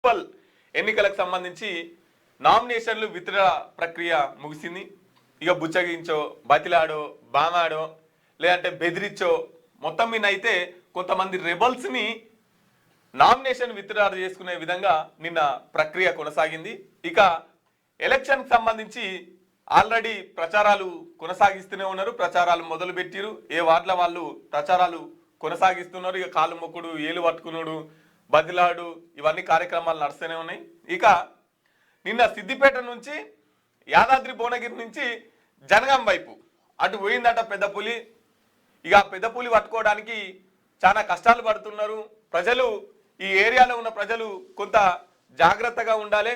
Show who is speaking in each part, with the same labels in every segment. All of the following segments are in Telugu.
Speaker 1: మున్సిపల్ ఎన్నికలకు సంబంధించి నామినేషన్లు విత్డ్రా ప్రక్రియ ముగిసింది. ఇక బుచ్చగించో, బతిలాడో, బామాడో, లేదంటే బెదిరించో మొత్తం మీద అయితే కొంతమంది రెబల్స్ని నామినేషన్ విత్డ్రా చేసుకునే విధంగా నిన్న ప్రక్రియ కొనసాగింది. ఇక ఎలక్షన్కి సంబంధించి ఆల్రెడీ ప్రచారాలు కొనసాగిస్తూనే ఉన్నారు. ప్రచారాలు మొదలు పెట్టిరు. ఏ వార్డుల వాళ్ళు ప్రచారాలు కొనసాగిస్తున్నారు. ఇక కాలు మొక్కుడు, ఏలు పట్టుకున్నాడు, బదిలాడు, ఇవన్నీ కార్యక్రమాలు నడుస్తూనే ఉన్నాయి. ఇక నిన్న సిద్దిపేట నుంచి, యాదాద్రి భువనగిరి నుంచి జనగాం వైపు అటు పోయిందట పెద్ద పులి. ఇక పెద్ద పులి పట్టుకోవడానికి చాలా కష్టాలు పడుతున్నారు ప్రజలు. ఈ ఏరియాలో ఉన్న ప్రజలు కొంత జాగ్రత్తగా ఉండాలి.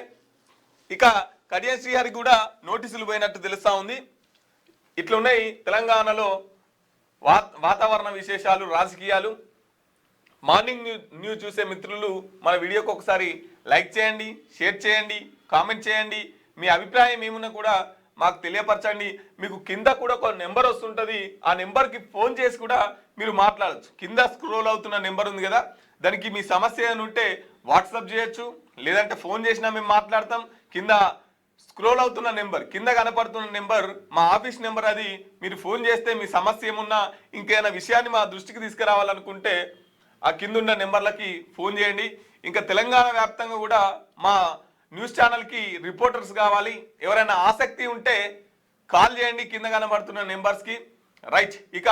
Speaker 1: ఇక కడియం శ్రీహరికి కూడా నోటీసులు పోయినట్టు తెలుస్తా ఉంది. ఇట్లున్నాయి తెలంగాణలో వాతావరణ విశేషాలు, రాజకీయాలు. మార్నింగ్ న్యూస్ చూసే మిత్రులు మన వీడియోకి ఒకసారి లైక్ చేయండి, షేర్ చేయండి, కామెంట్ చేయండి. మీ అభిప్రాయం ఏమున్నా కూడా మాకు తెలియపరచండి. మీకు కింద కూడా ఒక నెంబర్ వస్తుంటుంది. ఆ నెంబర్కి ఫోన్ చేసి కూడా మీరు మాట్లాడచ్చు. కింద స్క్రోల్ అవుతున్న నెంబర్ ఉంది కదా, దానికి మీ సమస్య ఏమైనా ఉంటే వాట్సాప్ చేయొచ్చు, లేదంటే ఫోన్ చేసినా మేము మాట్లాడతాం. కింద స్క్రోల్ అవుతున్న నెంబర్, కింద కనపడుతున్న నెంబర్ మా ఆఫీస్ నెంబర్. అది మీరు ఫోన్ చేస్తే మీ సమస్య ఏమున్నా, ఇంకేమైనా విషయాన్ని మా దృష్టికి తీసుకురావాలనుకుంటే ఆ కింద ఉన్న నెంబర్లకి ఫోన్ చేయండి. ఇంకా తెలంగాణ వ్యాప్తంగా కూడా మా న్యూస్ ఛానల్కి రిపోర్టర్స్ కావాలి. ఎవరైనా ఆసక్తి ఉంటే కాల్ చేయండి కింద కనబడుతున్న నెంబర్స్కి. రైట్, ఇక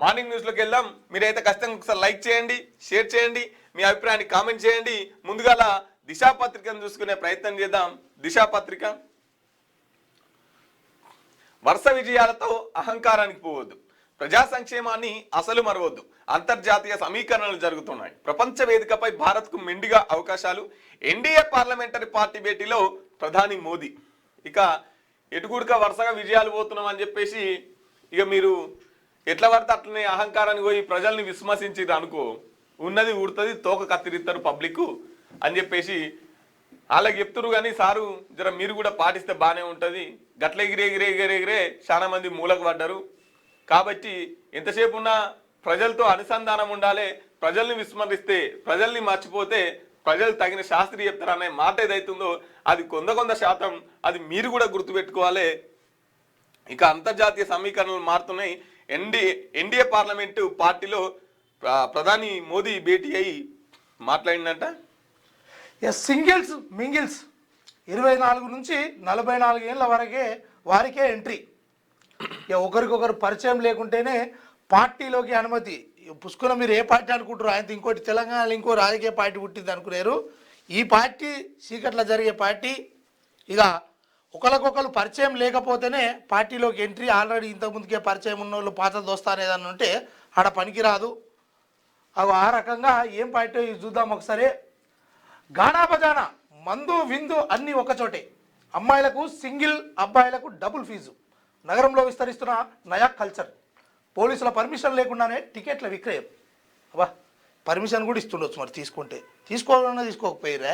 Speaker 1: మార్నింగ్ న్యూస్లోకి వెళ్దాం. మీరైతే ఖచ్చితంగా ఒకసారి లైక్ చేయండి, షేర్ చేయండి, మీ అభిప్రాయాన్ని కామెంట్ చేయండి. ముందుగాల దిశాపత్రికను చూసుకునే ప్రయత్నం చేద్దాం. దిశాపత్రిక, వరుస విజయాలతో అహంకారానికి పోవద్దు, ప్రజా సంక్షేమాన్ని అసలు మరవద్దు, అంతర్జాతీయ సమీకరణలు జరుగుతున్నాయి, ప్రపంచ వేదికపై భారత్కు మెండుగా అవకాశాలు, ఎన్డీఏ పార్లమెంటరీ పార్టీ భేటీలో ప్రధాని మోదీ. ఇక ఎటుకూడక వరుసగా విజయాలు పోతున్నాం అని చెప్పేసి ఇక మీరు ఎట్లా పడితే అట్లనే అహంకారానికి పోయి ప్రజల్ని విశ్వసించి అనుకో, ఉన్నది ఊడుతుంది, తోక కత్తిరిస్తారు పబ్లిక్ అని చెప్పేసి వాళ్ళకి చెప్తున్నారు. కానీ సారు జర మీరు కూడా పాటిస్తే బాగానే ఉంటుంది. గట్ల ఎగిరే చాలా మంది మూలకు పడ్డారు. కాబట్టి ఎంతసేపు ఉన్నా ప్రజలతో అనుసంధానం ఉండాలి. ప్రజల్ని విస్మరిస్తే, ప్రజల్ని మర్చిపోతే ప్రజలు తగిన శాస్త్రి చెప్తారనే మాట ఏదైతుందో అది కొంత శాతం అది మీరు కూడా గుర్తుపెట్టుకోవాలి. ఇక అంతర్జాతీయ సమీకరణలు మారుతున్నాయి. ఎన్డీఏ పార్లమెంటు పార్టీలో ప్రధాని మోదీ భేటీ అయి మాట్లాడిందంట.
Speaker 2: సింగిల్స్ మింగిల్స్ 24 నుంచి 44 ఏళ్ళ వారికే ఎంట్రీ. ఒకరికొకరు పరిచయం లేకుంటేనే పార్టీలోకి అనుమతి. పుష్కల మీరు ఏ పార్టీ అనుకుంటారు? ఆయన ఇంకోటి తెలంగాణలో ఇంకో రాజకీయ పార్టీ పుట్టింది అనుకున్నారు. ఈ పార్టీ చీకట్ల జరిగే పార్టీ. ఇక ఒకరికొకరు పరిచయం లేకపోతేనే పార్టీలోకి ఎంట్రీ. ఆల్రెడీ ఇంతకుముందుకే పరిచయం ఉన్న వాళ్ళు పాత దోస్తాను ఏదన్నా ఉంటే ఆడ పనికిరాదు. ఆ రకంగా ఏం పార్టీ చూద్దాం ఒకసారి. గానా బజానా, మందు విందు అన్నీ ఒకచోటే. అమ్మాయిలకు సింగిల్, అబ్బాయిలకు డబుల్ ఫీజు. నగరంలో విస్తరిస్తున్న నయా కల్చర్. పోలీసుల పర్మిషన్ లేకుండానే టికెట్ల విక్రయం. అబ్బా, పర్మిషన్ కూడా ఇస్తుండొచ్చు మరి, తీసుకోవాలన్నా తీసుకోకపోయిరా.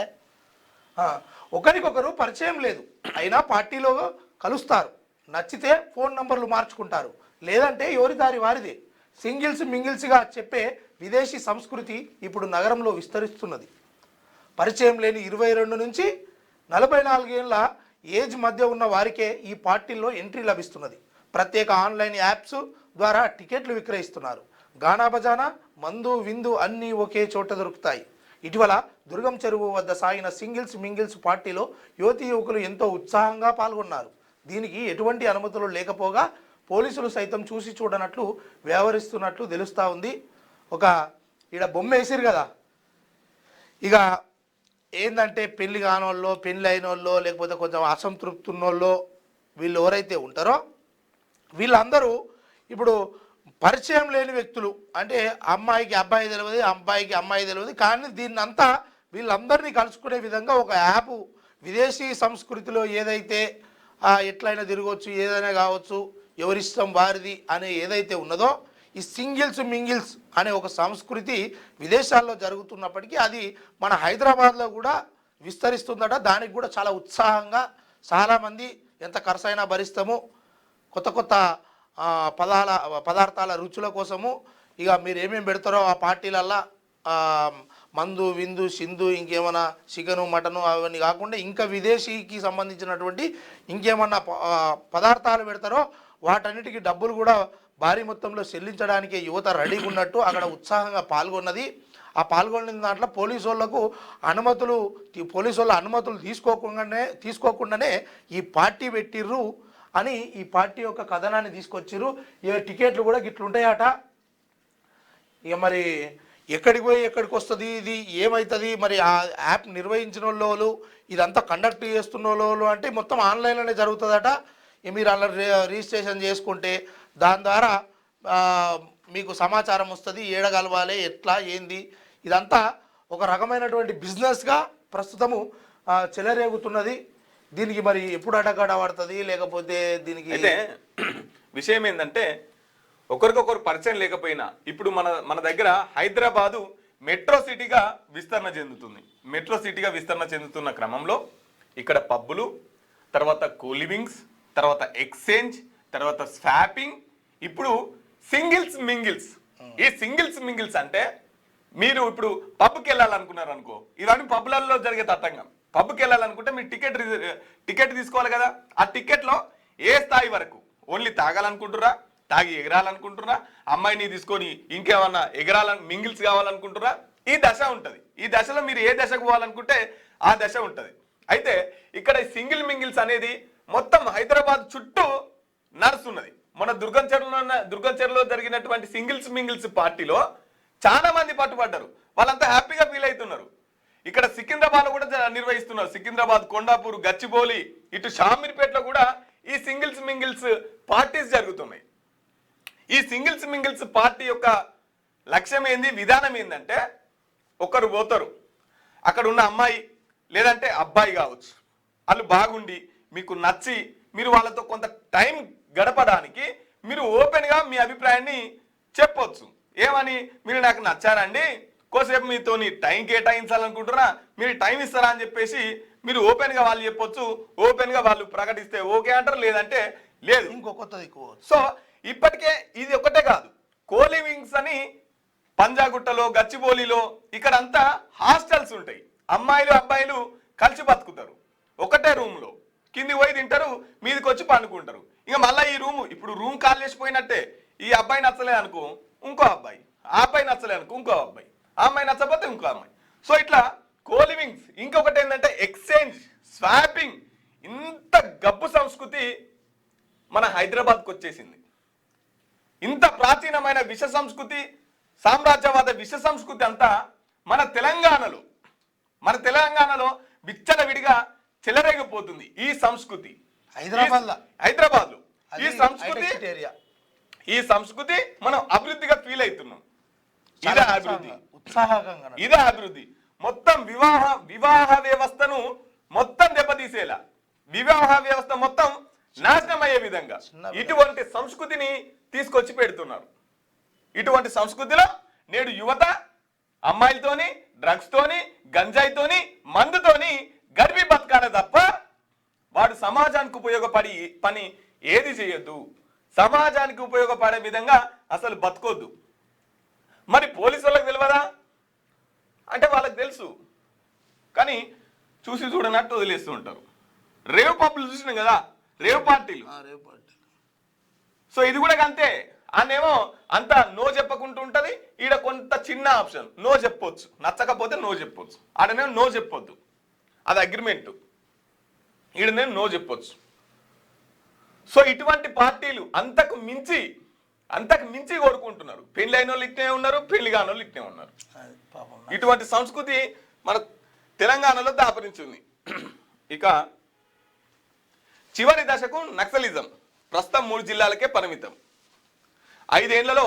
Speaker 2: ఒకరికొకరు పరిచయం లేదు, అయినా పార్టీలో కలుస్తారు. నచ్చితే ఫోన్ నంబర్లు మార్చుకుంటారు, లేదంటే ఎవరి దారి వారిదే. సింగిల్స్ మింగిల్స్గా చెప్పే విదేశీ సంస్కృతి ఇప్పుడు నగరంలో విస్తరిస్తున్నది. పరిచయం లేని 22 నుంచి 44 ఏళ్ళ ఏజ్ మధ్య ఉన్న వారికే ఈ పార్టీల్లో ఎంట్రీ లభిస్తున్నది. ప్రత్యేక ఆన్లైన్ యాప్స్ ద్వారా టికెట్లు విక్రయిస్తున్నారు. గానా బజానా, మందు విందు అన్నీ ఒకే చోట దొరుకుతాయి. ఇటీవల దుర్గం చెరువు వద్ద సాగిన సింగిల్స్ మింగిల్స్ పార్టీలో యువతీ యువకులు ఎంతో ఉత్సాహంగా పాల్గొన్నారు. దీనికి ఎటువంటి అనుమతులు లేకపోగా పోలీసులు సైతం చూసి చూడనట్లు వ్యవహరిస్తున్నట్లు తెలుస్తూ ఉంది. ఈడ బొమ్మ వేసిరు కదా, ఇక ఏంటంటే పెళ్లి కానోళ్ళో, పెళ్ళి అయిన వాళ్ళో, లేకపోతే కొంచెం అసంతృప్తి ఉన్నోళ్ళో, వీళ్ళు ఎవరైతే ఉంటారో వీళ్ళందరూ ఇప్పుడు పరిచయం లేని వ్యక్తులు. అంటే అమ్మాయికి అబ్బాయి తెలియదు, అబ్బాయికి అమ్మాయి తెలియదు, కానీ దీన్నంతా వీళ్ళందరినీ కలుసుకునే విధంగా ఒక యాప్. విదేశీ సంస్కృతిలో ఏదైతే ఎట్లయినా తిరగవచ్చు, ఏదైనా కావచ్చు, ఎవరిష్టం వారిది అనే ఏదైతే ఉన్నదో, ఈ సింగిల్స్ మింగిల్స్ అనే ఒక సంస్కృతి విదేశాల్లో జరుగుతున్నప్పటికీ అది మన హైదరాబాద్లో కూడా విస్తరిస్తుందట. దానికి కూడా చాలా ఉత్సాహంగా చాలామంది ఎంత ఖర్చైనా భరిస్తాము, కొత్త కొత్త పదార్థాల రుచుల కోసము. ఇక మీరు ఏమేమి పెడతారో ఆ పార్టీలల్లో మందు విందు సింధు ఇంకేమైనా చికెను మటను అవన్నీ కాకుండా ఇంకా విదేశీకి సంబంధించినటువంటి ఇంకేమన్నా పదార్థాలు పెడతారో వాటన్నిటికీ డబ్బులు కూడా భారీ మొత్తంలో చెల్లించడానికి యువత రెడీగా ఉన్నట్టు అక్కడ ఉత్సాహంగా పాల్గొన్నది. ఆ పాల్గొన్న దాంట్లో పోలీసు వాళ్ళ అనుమతులు తీసుకోకుండానే ఈ పార్టీ పెట్టిర్రు అని ఈ పార్టీ యొక్క కథనాన్ని తీసుకొచ్చిర్రు. ఇక టికెట్లు కూడా గిట్లుంటాయట. ఇక మరి ఎక్కడికి పోయి ఎక్కడికి వస్తుంది, ఇది ఏమవుతుంది, మరి ఆ యాప్ నిర్వహించిన వాళ్ళు ఇదంతా కండక్ట్ చేస్తున్న వాళ్ళు అంటే మొత్తం ఆన్లైన్లోనే జరుగుతుందట. మీరు అలా రిజిస్ట్రేషన్ చేసుకుంటే దాని ద్వారా మీకు సమాచారం వస్తుంది, ఏడగలవాలి ఎట్లా ఏంది, ఇదంతా ఒక రకమైనటువంటి బిజినెస్గా ప్రస్తుతము చెలరేగుతున్నది. దీనికి మరి ఎప్పుడు అడ్డగడ పడుతుంది, లేకపోతే దీనికి
Speaker 1: అయితే విషయం ఏంటంటే ఒకరికొకరు పరిచయం లేకపోయినా ఇప్పుడు మన దగ్గర హైదరాబాదు మెట్రో సిటీగా విస్తరణ చెందుతుంది. మెట్రో సిటీగా విస్తరణ చెందుతున్న క్రమంలో ఇక్కడ పబ్బులు, తర్వాత కూలివింగ్స్, తర్వాత ఎక్స్చేంజ్, తర్వాత స్వాపింగ్, ఇప్పుడు సింగిల్స్ మింగిల్స్. ఈ సింగిల్స్ మింగిల్స్ అంటే మీరు ఇప్పుడు పబ్కి వెళ్ళాలనుకున్నారు అనుకో, ఇవన్నీ పబ్లలో జరిగే తతంగం. పబ్కి వెళ్ళాలనుకుంటే మీరు టికెట్ తీసుకోవాలి కదా. ఆ టికెట్లో ఏ స్థాయి వరకు ఓన్లీ తాగాలనుకుంటురా, తాగి ఎగరాలనుకుంటున్నా, అమ్మాయిని తీసుకొని ఇంకేమన్నా మింగిల్స్ కావాలనుకుంటున్నా, ఈ దశ ఉంటుంది. ఈ దశలో మీరు ఏ దశకు పోవాలనుకుంటే ఆ దశ ఉంటుంది. అయితే ఇక్కడ సింగిల్ మింగిల్స్ అనేది మొత్తం హైదరాబాద్ చుట్టూ నడుస్తున్నది. మన దుర్గం చెరువులో జరిగినటువంటి సింగిల్స్ మింగిల్స్ పార్టీలో చాలా మంది పట్టుబడ్డారు. వాళ్ళంతా హ్యాపీగా ఫీల్ అవుతున్నారు. ఇక్కడ సికింద్రాబాద్ కూడా నిర్వహిస్తున్నారు. సికింద్రాబాద్, కొండాపూర్, గచ్చిబౌలి, ఇటు షామీర్పేటలో కూడా ఈ సింగిల్స్ మింగిల్స్ పార్టీస్ జరుగుతున్నాయి. ఈ సింగిల్స్ మింగిల్స్ పార్టీ యొక్క లక్ష్యం ఏంది, విధానం ఏంటంటే ఒకరు పోతారు, అక్కడ ఉన్న అమ్మాయి లేదంటే అబ్బాయి కావచ్చు, వాళ్ళు బాగుండి మీకు నచ్చి మీరు వాళ్ళతో కొంత టైం గడపడానికి మీరు ఓపెన్గా మీ అభిప్రాయాన్ని చెప్పొచ్చు. ఏమని, మీరు నాకు నచ్చారండి, కోసేపు మీతో టైం కేటాయించాలనుకుంటున్నా, మీరు టైం ఇస్తారా అని చెప్పేసి మీరు ఓపెన్గా వాళ్ళు చెప్పొచ్చు. ఓపెన్గా వాళ్ళు ప్రకటిస్తే ఓకే అంటారు, లేదంటే లేదు.
Speaker 2: ఇంకొకటి
Speaker 1: సో ఇప్పటికే ఇది ఒకటే కాదు, కోలివింగ్స్ అని పంజాగుట్టలో, గచ్చిబౌలిలో ఇక్కడంతా హాస్టల్స్ ఉంటాయి. అమ్మాయిలు అబ్బాయిలు కలిసి బతుకుతారు ఒకటే రూమ్లో. కింది పోయి తింటారు, మీదకి వచ్చి పండుకుంటారు. ఇక మళ్ళీ ఈ ఇప్పుడు రూమ్ ఖాళీ చేసిపోయినట్టే. ఈ అబ్బాయి నచ్చలేదు అనుకో ఇంకో అబ్బాయి, ఆ అబ్బాయి నచ్చలేదు అనుకో ఇంకో అబ్బాయి, ఆ అమ్మాయి నచ్చకపోతే ఇంకో అమ్మాయి. సో ఇట్లా కోలివింగ్స్. ఇంకొకటి ఏంటంటే ఎక్స్చేంజ్, స్వాపింగ్. ఇంత గబ్బు సంస్కృతి మన హైదరాబాద్కి వచ్చేసింది. ఇంత ప్రాచీనమైన విష సంస్కృతి, సామ్రాజ్యవాద విష సంస్కృతి అంతా మన తెలంగాణలో విచ్చలవిడిగా చెలరేగిపోతుంది. ఈ సంస్కృతి హైదరాబాద్లో ఈ సంస్కృతి మనం అభివృద్ధిగా ఫీల్ అవుతున్నాం. ఇదే అభివృద్ధి. మొత్తం వివాహ వ్యవస్థను మొత్తం దెబ్బతీసేలా, వివాహ వ్యవస్థ మొత్తం నాశనం అయ్యే విధంగా ఇటువంటి సంస్కృతిని తీసుకొచ్చి పెడుతున్నారు. ఇటువంటి సంస్కృతిలో నేడు యువత అమ్మాయిలతోని, డ్రగ్స్ తోని, గంజాయితోని, మందుతోని గడిపి బతకాలి తప్ప వాడు సమాజానికి ఉపయోగపడి పని ఏది చేయొద్దు. సమాజానికి ఉపయోగపడే విధంగా అసలు బతకొద్దు. మరి పోలీసు వాళ్ళకి తెలియదా అంటే వాళ్ళకి తెలుసు, కానీ చూసి చూడనట్టు వదిలేస్తూ ఉంటారు. రేవ్ పబ్లు చూసినాం కదా, రేవ్ పార్టీలు. సో ఇది కూడా అంతే. అన్నేమో అంతా నో చెప్పకుంటూ ఉంటుంది. ఈడ కొంత చిన్న ఆప్షన్ నో చెప్పొచ్చు, నచ్చకపోతే నో చెప్పొచ్చు. ఆడనేమో నో చెప్పొద్దు, అది అగ్రిమెంట్. ఈడనేమో నో చెప్పొచ్చు. సో ఇటువంటి పార్టీలు అంతకు మించి కోరుకుంటున్నారు. పెళ్లి అయిన వాళ్ళు ఇట్నే ఉన్నారు, పెళ్లి కాని వాళ్ళు ఇట్నే ఉన్నారు. ఇటువంటి సంస్కృతి మన తెలంగాణలో దాపరించింది. ఇక చివరి దశకు నక్సలిజం ప్రస్తుతం 3 జిల్లాలకే పరిమితం. 5 ఏళ్లలో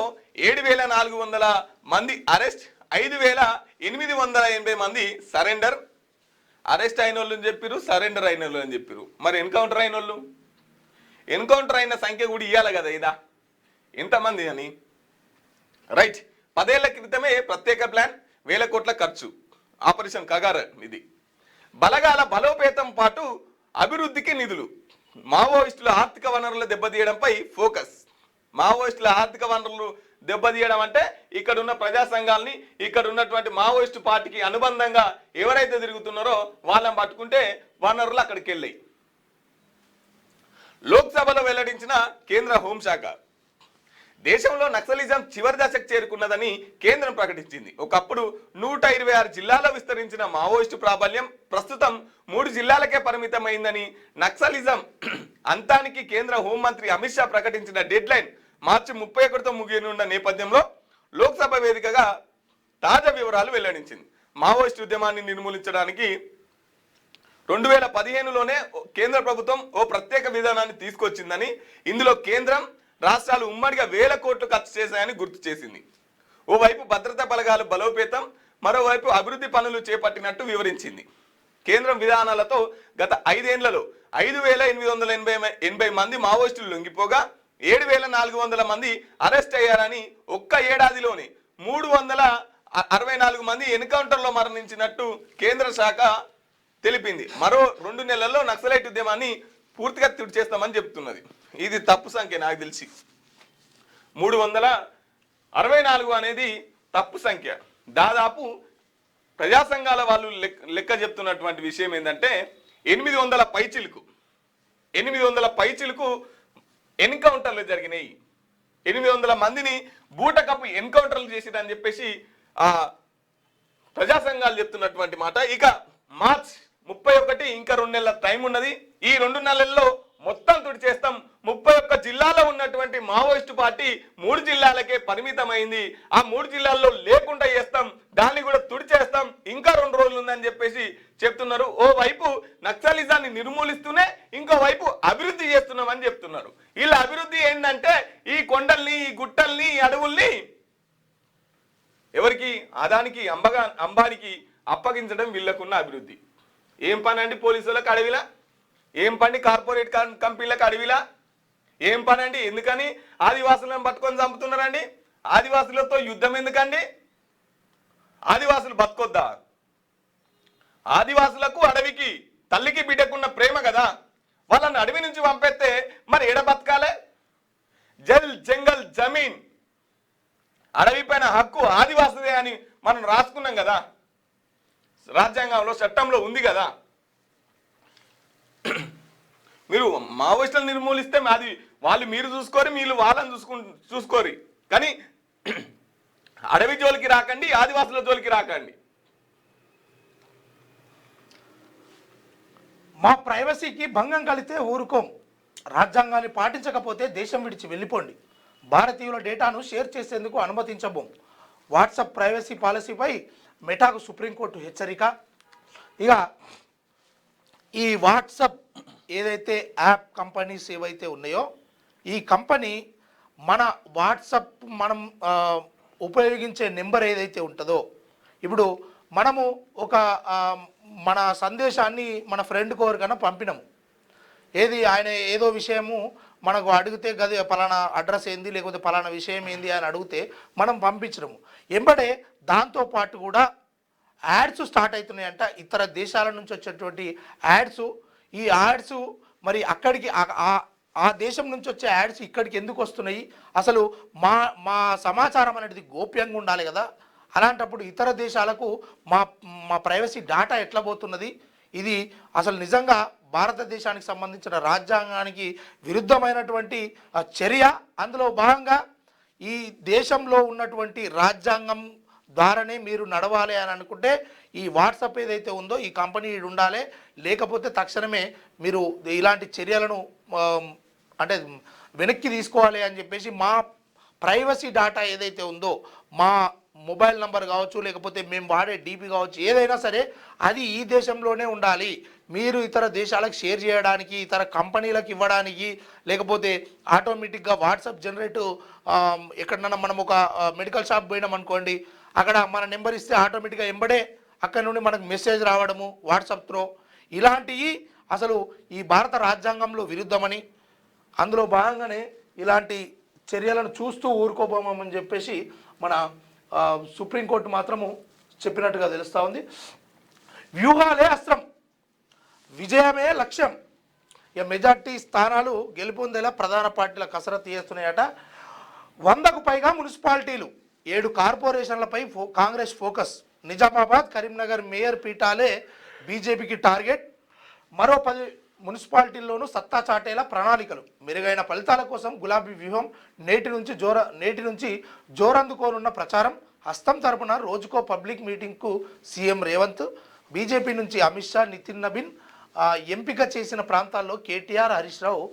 Speaker 1: 7,400 మంది అరెస్ట్, 5,880 మంది సరెండర్. అరెస్ట్ అయిన వాళ్ళు అని చెప్పారు, సరెండర్ అయిన వాళ్ళు అని చెప్పారు. మరి ఎన్కౌంటర్ అయిన వాళ్ళు, ఎన్కౌంటర్ అయిన సంఖ్య కూడా ఇవ్వాలి కదా. ఇదా ఎంతమంది అని. రైట్. 10 ఏళ్ల క్రితమే ప్రత్యేక ప్లాన్, 1,000 కోట్ల ఖర్చు, ఆపరేషన్ కగార్. ఇది బలగాల బలోపేతం పాటు అభివృద్ధికి నిధులు. మావోయిస్టుల ఆర్థిక వనరుల దెబ్బతీయడంపై ఫోకస్. మావోయిస్టుల ఆర్థిక వనరులు దెబ్బతీయడం అంటే ఇక్కడ ఉన్న ప్రజా సంఘాలని ఇక్కడ ఉన్నటువంటి మావోయిస్టు పార్టీకి అనుబంధంగా ఎవరైతే తిరుగుతున్నారో వాళ్ళని పట్టుకుంటే వనరులు అక్కడికి వెళ్ళాయి. లోక్సభలో వెల్లడించిన కేంద్ర హోంశాఖ దేశంలో నక్సలిజం చివరి దశకు చేరుకున్నదని కేంద్రం ప్రకటించింది. ఒకప్పుడు 126 జిల్లాల్లో విస్తరించిన మావోయిస్టు ప్రాబల్యం ప్రస్తుతం 3 జిల్లాలకే పరిమితమైందని నక్సలిజం అంతానికి కేంద్ర హోంమంత్రి అమిత్ షా ప్రకటించిన డెడ్ లైన్ మార్చి 31తో ముగియనున్న నేపథ్యంలో లోక్సభ వేదికగా తాజా వివరాలు వెల్లడించింది. మావోయిస్టు ఉద్యమాన్ని నిర్మూలించడానికి 2015లోనే కేంద్ర ప్రభుత్వం ఓ ప్రత్యేక విధానాన్ని తీసుకొచ్చిందని, ఇందులో కేంద్రం రాష్ట్రాలు ఉమ్మడిగా వేల కోట్లు ఖర్చు చేశాయని గుర్తు చేసింది. ఓవైపు భద్రతా బలగాలు బలోపేతం, మరోవైపు అభివృద్ధి పనులు చేపట్టినట్టు వివరించింది. కేంద్రం విధానాలతో గత 5 ఏళ్లలో 5,880 మంది మావోయిస్టులు లొంగిపోగా 7,400 మంది అరెస్ట్ అయ్యారని, ఒక్క ఏడాదిలోనే 364 మంది ఎన్కౌంటర్లో మరణించినట్టు కేంద్ర శాఖ తెలిపింది. మరో 2 నెలల్లో నక్సలైట్ ఉద్యమాన్ని పూర్తిగా తుడిచేస్తామని చెప్తున్నది. ఇది తప్పు సంఖ్య. నాకు తెలిసి 364 అనేది తప్పు సంఖ్య. దాదాపు ప్రజా సంఘాల వాళ్ళు లెక్క చెప్తున్నటువంటి విషయం ఏంటంటే 800 పైచిలకు ఎన్కౌంటర్లు జరిగినాయి. 800 మందిని బూటకప్పు ఎన్కౌంటర్లు చేసిరని చెప్పేసి ఆ ప్రజా సంఘాలు చెప్తున్నటువంటి మాట. ఇక మార్చ్ 31 ఇంకా 2 నెలల టైం ఉన్నది. ఈ 2 నెలల్లో మొత్తం తుడిచేస్తాం. 31 జిల్లాలో ఉన్నటువంటి మావోయిస్టు పార్టీ 3 జిల్లాలకే పరిమితమైంది. ఆ 3 జిల్లాల్లో లేకుండా చేస్తాం, దాన్ని కూడా తుడిచేస్తాం, ఇంకా 2 రోజులు ఉందని చెప్పేసి చెప్తున్నారు. ఓవైపు నక్సలిజాన్ని నిర్మూలిస్తూనే ఇంకోవైపు అభివృద్ధి చేస్తున్నామని చెప్తున్నారు. వీళ్ళ అభివృద్ధి ఏంటంటే ఈ కొండల్ని, ఈ గుట్టల్ని, ఈ అడవుల్ని ఎవరికి అదానికి అంబానికి అప్పగించడం వీళ్ళకున్న అభివృద్ధి. ఏం పని అండి పోలీసులకు అడవిలా? ఏం పని కార్పొరేట్ కంపెనీలకు అడవిలా? ఏం పని అండి? ఎందుకని ఆదివాసులను పట్టుకొని చంపుతున్నారండి? ఆదివాసులతో యుద్ధం ఎందుకండి? ఆదివాసులు బతకొద్దా? ఆదివాసులకు అడవికి తల్లికి బిడ్డకున్న ప్రేమ కదా, వాళ్ళని అడవి నుంచి పంపేస్తే మరి ఎడ బతకాలే? జల్ జంగల్ జమీన్ అడవి పైన హక్కు ఆదివాసుదే అని మనం రాసుకున్నాం కదా, రాజ్యాంగంలో చట్టంలో ఉంది కదా. మీరు మావోయిస్టులను నిర్మూలిస్తే అది వాళ్ళు మీరు చూసుకోరు, మీరు వాళ్ళని చూసుకోరు. కానీ అడవి జోలికి రాకండి, ఆదివాసుల జోలికి రాకండి.
Speaker 2: మా ప్రైవసీకి భంగం కలిగితే ఊరుకోం, రాజ్యాంగాన్ని పాటించకపోతే దేశం విడిచి వెళ్ళిపోండి, భారతీయుల డేటాను షేర్ చేసేందుకు అనుమతించబోం, వాట్సాప్ ప్రైవసీ పాలసీపై మెటాకు సుప్రీంకోర్టు హెచ్చరిక. ఇక ఈ వాట్సాప్ ఏదైతే యాప్ కంపెనీస్ ఏవైతే ఉన్నాయో ఈ కంపెనీ మన వాట్సాప్ మనం ఉపయోగించే నెంబర్ ఏదైతే ఉంటుందో, ఇప్పుడు మనము ఒక మన సందేశాన్ని మన ఫ్రెండ్కి ఎవరికైనా పంపినాము, ఏది ఆయన ఏదో విషయము మనకు అడిగితే గది పలానా అడ్రస్ ఏంది లేకపోతే పలానా విషయం ఏంది అని అడిగితే మనం పంపించడము, ఎంబడే దాంతోపాటు కూడా యాడ్స్ స్టార్ట్ అవుతున్నాయంట. ఇతర దేశాల నుంచి వచ్చేటువంటి యాడ్స్, ఈ యాడ్స్ మరి అక్కడికి ఆ దేశం నుంచి వచ్చే యాడ్స్ ఇక్కడికి ఎందుకు వస్తున్నాయి? అసలు మా సమాచారం అనేది గోప్యంగా ఉండాలి కదా. అలాంటప్పుడు ఇతర దేశాలకు మా ప్రైవసీ డాటా ఎట్లా పోతున్నది? ఇది అసలు నిజంగా భారతదేశానికి సంబంధించిన రాజ్యాంగానికి విరుద్ధమైనటువంటి చర్య. అందులో భాగంగా ఈ దేశంలో ఉన్నటువంటి రాజ్యాంగం ద్వారానే మీరు నడవాలి అని అనుకుంటే ఈ వాట్సాప్ ఏదైతే ఉందో ఈ కంపెనీ ఉండాలి, లేకపోతే తక్షణమే మీరు ఇలాంటి చర్యలను అంటే వెనక్కి తీసుకోవాలి అని చెప్పేసి మా ప్రైవసీ డాటా ఏదైతే ఉందో మా మొబైల్ నంబర్ కావచ్చు లేకపోతే మేము వాడే డీపీ కావచ్చు ఏదైనా సరే అది ఈ దేశంలోనే ఉండాలి. మీరు ఇతర దేశాలకు షేర్ చేయడానికి ఇతర కంపెనీలకు ఇవ్వడానికి లేకపోతే ఆటోమేటిక్గా వాట్సాప్ జనరేట్ ఎక్కడన్నా మనం ఒక మెడికల్ షాప్ పోయినాం అనుకోండి, అక్కడ మన నెంబర్ ఇస్తే ఆటోమేటిక్గా ఎంబడే అక్కడ నుండి మనకు మెసేజ్ రావడము వాట్సాప్ త్రో, ఇలాంటివి అసలు ఈ భారత రాజ్యాంగంలో విరుద్ధమని అందులో భాగంగానే ఇలాంటి చర్యలను చూస్తూ ఊరుకోబోమని చెప్పేసి మన సుప్రీంకోర్టు మాత్రము చెప్పినట్టుగా తెలుస్తూ ఉంది. వ్యూహాలే అస్త్రం, విజయమే లక్ష్యం. ఇక మెజార్టీ స్థానాలు గెలుపొందేలా ప్రధాన పార్టీల కసరత్తు చేస్తున్నాయట. 100కు పైగా మున్సిపాలిటీలు, 7 కార్పొరేషన్లపై కాంగ్రెస్ ఫోకస్. నిజామాబాద్, కరీంనగర్ మేయర్ పీఠాలే బీజేపీకి టార్గెట్. మరో 10 మున్సిపాలిటీల్లోనూ సత్తా చాటేలా ప్రణాళికలు. మెరుగైన ఫలితాల కోసం గులాబీ వ్యూహం. నేటి నుంచి జోరందుకోనున్న ప్రచారం. హస్తం తరపున రోజుకో పబ్లిక్ మీటింగ్కు సీఎం రేవంత్. బీజేపీ నుంచి అమిత్ షా, నితిన్ నబీన్. ఎంపిక చేసిన ప్రాంతాల్లో కేటీఆర్, హరీష్ రావు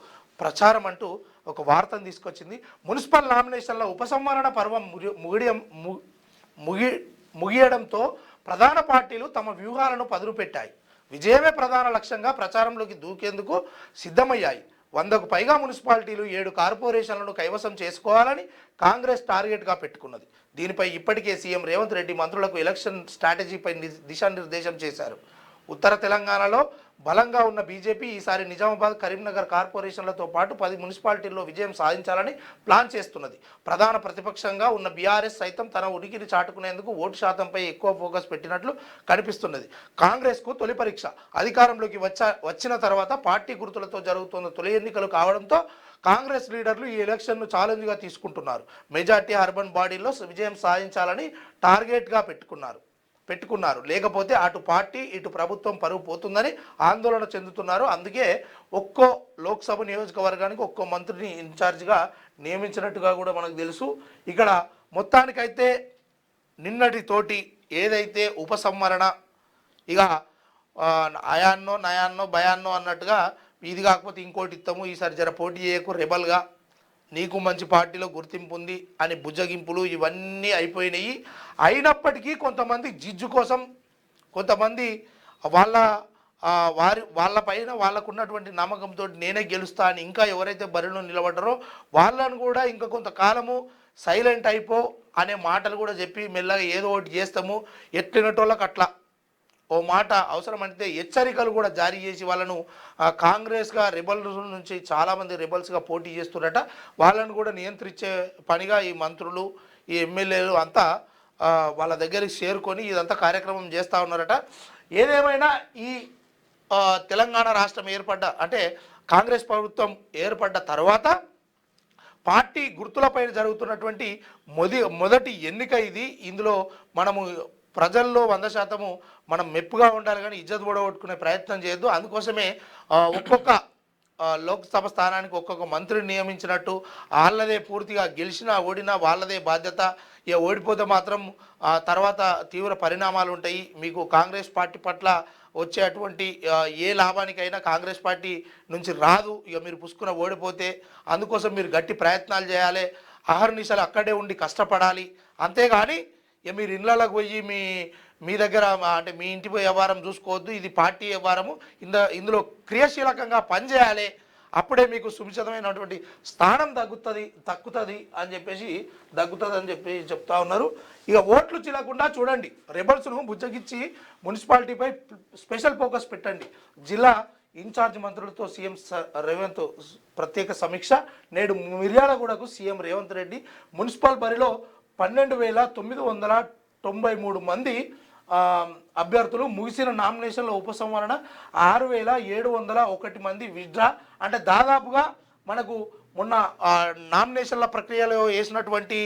Speaker 2: ప్రచారం అంటూ ఒక వార్తను తీసుకొచ్చింది. మున్సిపల్ నామినేషన్ల ఉపసంహరణ పర్వం ముగియడంతో ప్రధాన పార్టీలు తమ వ్యూహాలను పదునుపెట్టాయి. విజయమే ప్రధాన లక్ష్యంగా ప్రచారంలోకి దూకేందుకు సిద్ధమయ్యాయి. 100కు పైగా మున్సిపాలిటీలు, 7 కార్పొరేషన్లను కైవసం చేసుకోవాలని కాంగ్రెస్ టార్గెట్గా పెట్టుకున్నది. దీనిపై ఇప్పటికే సీఎం రేవంత్ రెడ్డి మంత్రులకు ఎలక్షన్ స్ట్రాటజీపై దిశానిర్దేశం చేశారు. ఉత్తర తెలంగాణలో బలంగా ఉన్న బీజేపీ ఈసారి నిజామాబాద్, కరీంనగర్ కార్పొరేషన్లతో పాటు 10 మున్సిపాలిటీల్లో విజయం సాధించాలని ప్లాన్ చేస్తున్నది. ప్రధాన ప్రతిపక్షంగా ఉన్న బీఆర్ఎస్ సైతం తన ఉనికిని చాటుకునేందుకు ఓటు శాతంపై ఎక్కువ ఫోకస్ పెట్టినట్లు కనిపిస్తున్నది. కాంగ్రెస్కు తొలి పరీక్ష. అధికారంలోకి వచ్చిన తర్వాత పార్టీ గుర్తులతో జరుగుతున్న తొలి ఎన్నికలు కావడంతో కాంగ్రెస్ లీడర్లు ఈ ఎలక్షన్ను ఛాలెంజ్గా తీసుకుంటున్నారు. మెజార్టీ అర్బన్ బాడీల్లో విజయం సాధించాలని టార్గెట్గా పెట్టుకున్నారు. లేకపోతే అటు పార్టీ, ఇటు ప్రభుత్వం పరువు పోతుందని ఆందోళన చెందుతున్నారు. అందుకే ఒక్కో లోక్సభ నియోజకవర్గానికి ఒక్కో మంత్రిని ఇన్ఛార్జిగా నియమించినట్టుగా కూడా మనకు తెలుసు. ఇక్కడ మొత్తానికైతే నిన్నటితోటి ఏదైతే ఉపసంహరణ, ఇక అయాన్నో నయాన్నో భయాన్నో అన్నట్టుగా ఇది కాకపోతే ఇంకోటి ఇస్తాము, ఈసారి జర పోటీ చేయకు, రెబల్గా నీకు మంచి పార్టీలో గుర్తింపు ఉంది అని బుజ్జగింపులు ఇవన్నీ అయిపోయినాయి. అయినప్పటికీ కొంతమంది జిజ్జు కోసం, కొంతమంది వాళ్ళపైన వాళ్ళకున్నటువంటి నమ్మకంతో నేనే గెలుస్తా అని ఇంకా ఎవరైతే బరిలో నిలబడ్డారో వాళ్ళను కూడా ఇంకా కొంతకాలము సైలెంట్ అయిపో అనే మాటలు కూడా చెప్పి మెల్లగా ఏదో ఒకటి చేస్తాము, ఎట్లినటోళ్ళకి అట్లా ఓ మాట అవసరమంటే హెచ్చరికలు కూడా జారీ చేసి వాళ్ళను కాంగ్రెస్గా రెబల్స్ నుంచి చాలామంది రెబల్స్గా పోటీ చేస్తున్నారట. వాళ్ళను కూడా నియంత్రించే పనిగా ఈ మంత్రులు, ఈ ఎమ్మెల్యేలు అంతా వాళ్ళ దగ్గరికి చేరుకొని ఇదంతా కార్యక్రమం చేస్తూ ఉన్నారట. ఏదేమైనా ఈ తెలంగాణ రాష్ట్రం అంటే కాంగ్రెస్ ప్రభుత్వం ఏర్పడ్డ తర్వాత పార్టీ గుర్తులపైన జరుగుతున్నటువంటి మొదటి ఎన్నిక ఇది. ఇందులో మనము ప్రజల్లో 100% మనం మెప్పుగా ఉండాలి, కానీ ఇజ్జత్ ఓడగొట్టుకునే ప్రయత్నం చేయొద్దు. అందుకోసమే ఒక్కొక్క లోక్సభ స్థానానికి ఒక్కొక్క మంత్రిని నియమించినట్టు వాళ్ళదే పూర్తిగా గెలిచినా ఓడినా వాళ్ళదే బాధ్యత. ఇక ఓడిపోతే మాత్రం తర్వాత తీవ్ర పరిణామాలు ఉంటాయి. మీకు కాంగ్రెస్ పార్టీ పట్ల వచ్చేటువంటి ఏ లాభానికైనా కాంగ్రెస్ పార్టీ నుంచి రాదు. ఇక మీరు పుసుకున ఓడిపోతే అందుకోసం మీరు గట్టి ప్రయత్నాలు చేయాలి, అహర్నిశలు అక్కడే ఉండి కష్టపడాలి. అంతేగాని ఇక మీరు ఇళ్ళకి పోయి మీ దగ్గర అంటే మీ ఇంటి వ్యవహారం చూసుకోవద్దు. ఇది పార్టీ వ్యవహారము. ఇందులో క్రియాశీలకంగా పనిచేయాలి. అప్పుడే మీకు సుభిక్షితమైనటువంటి స్థానం తగ్గుతుంది అని చెప్పి చెప్తా ఉన్నారు. ఇక ఓట్లు చిలకుండా చూడండి, రెబల్స్ను బుజ్జగిచ్చి మున్సిపాలిటీపై స్పెషల్ ఫోకస్ పెట్టండి. జిల్లా ఇన్ఛార్జ్ మంత్రులతో సీఎం రేవంత్ ప్రత్యేక సమీక్ష. నేడు మిర్యాలగూడకు సీఎం రేవంత్ రెడ్డి. మున్సిపల్ బరిలో 12,993 మంది అభ్యర్థులు. ముగిసిన నామినేషన్ల ఉపసంహరణ 6,701 మంది విత్డ్రా. అంటే దాదాపుగా మనకు మొన్న నామినేషన్ల ప్రక్రియలో వేసినటువంటి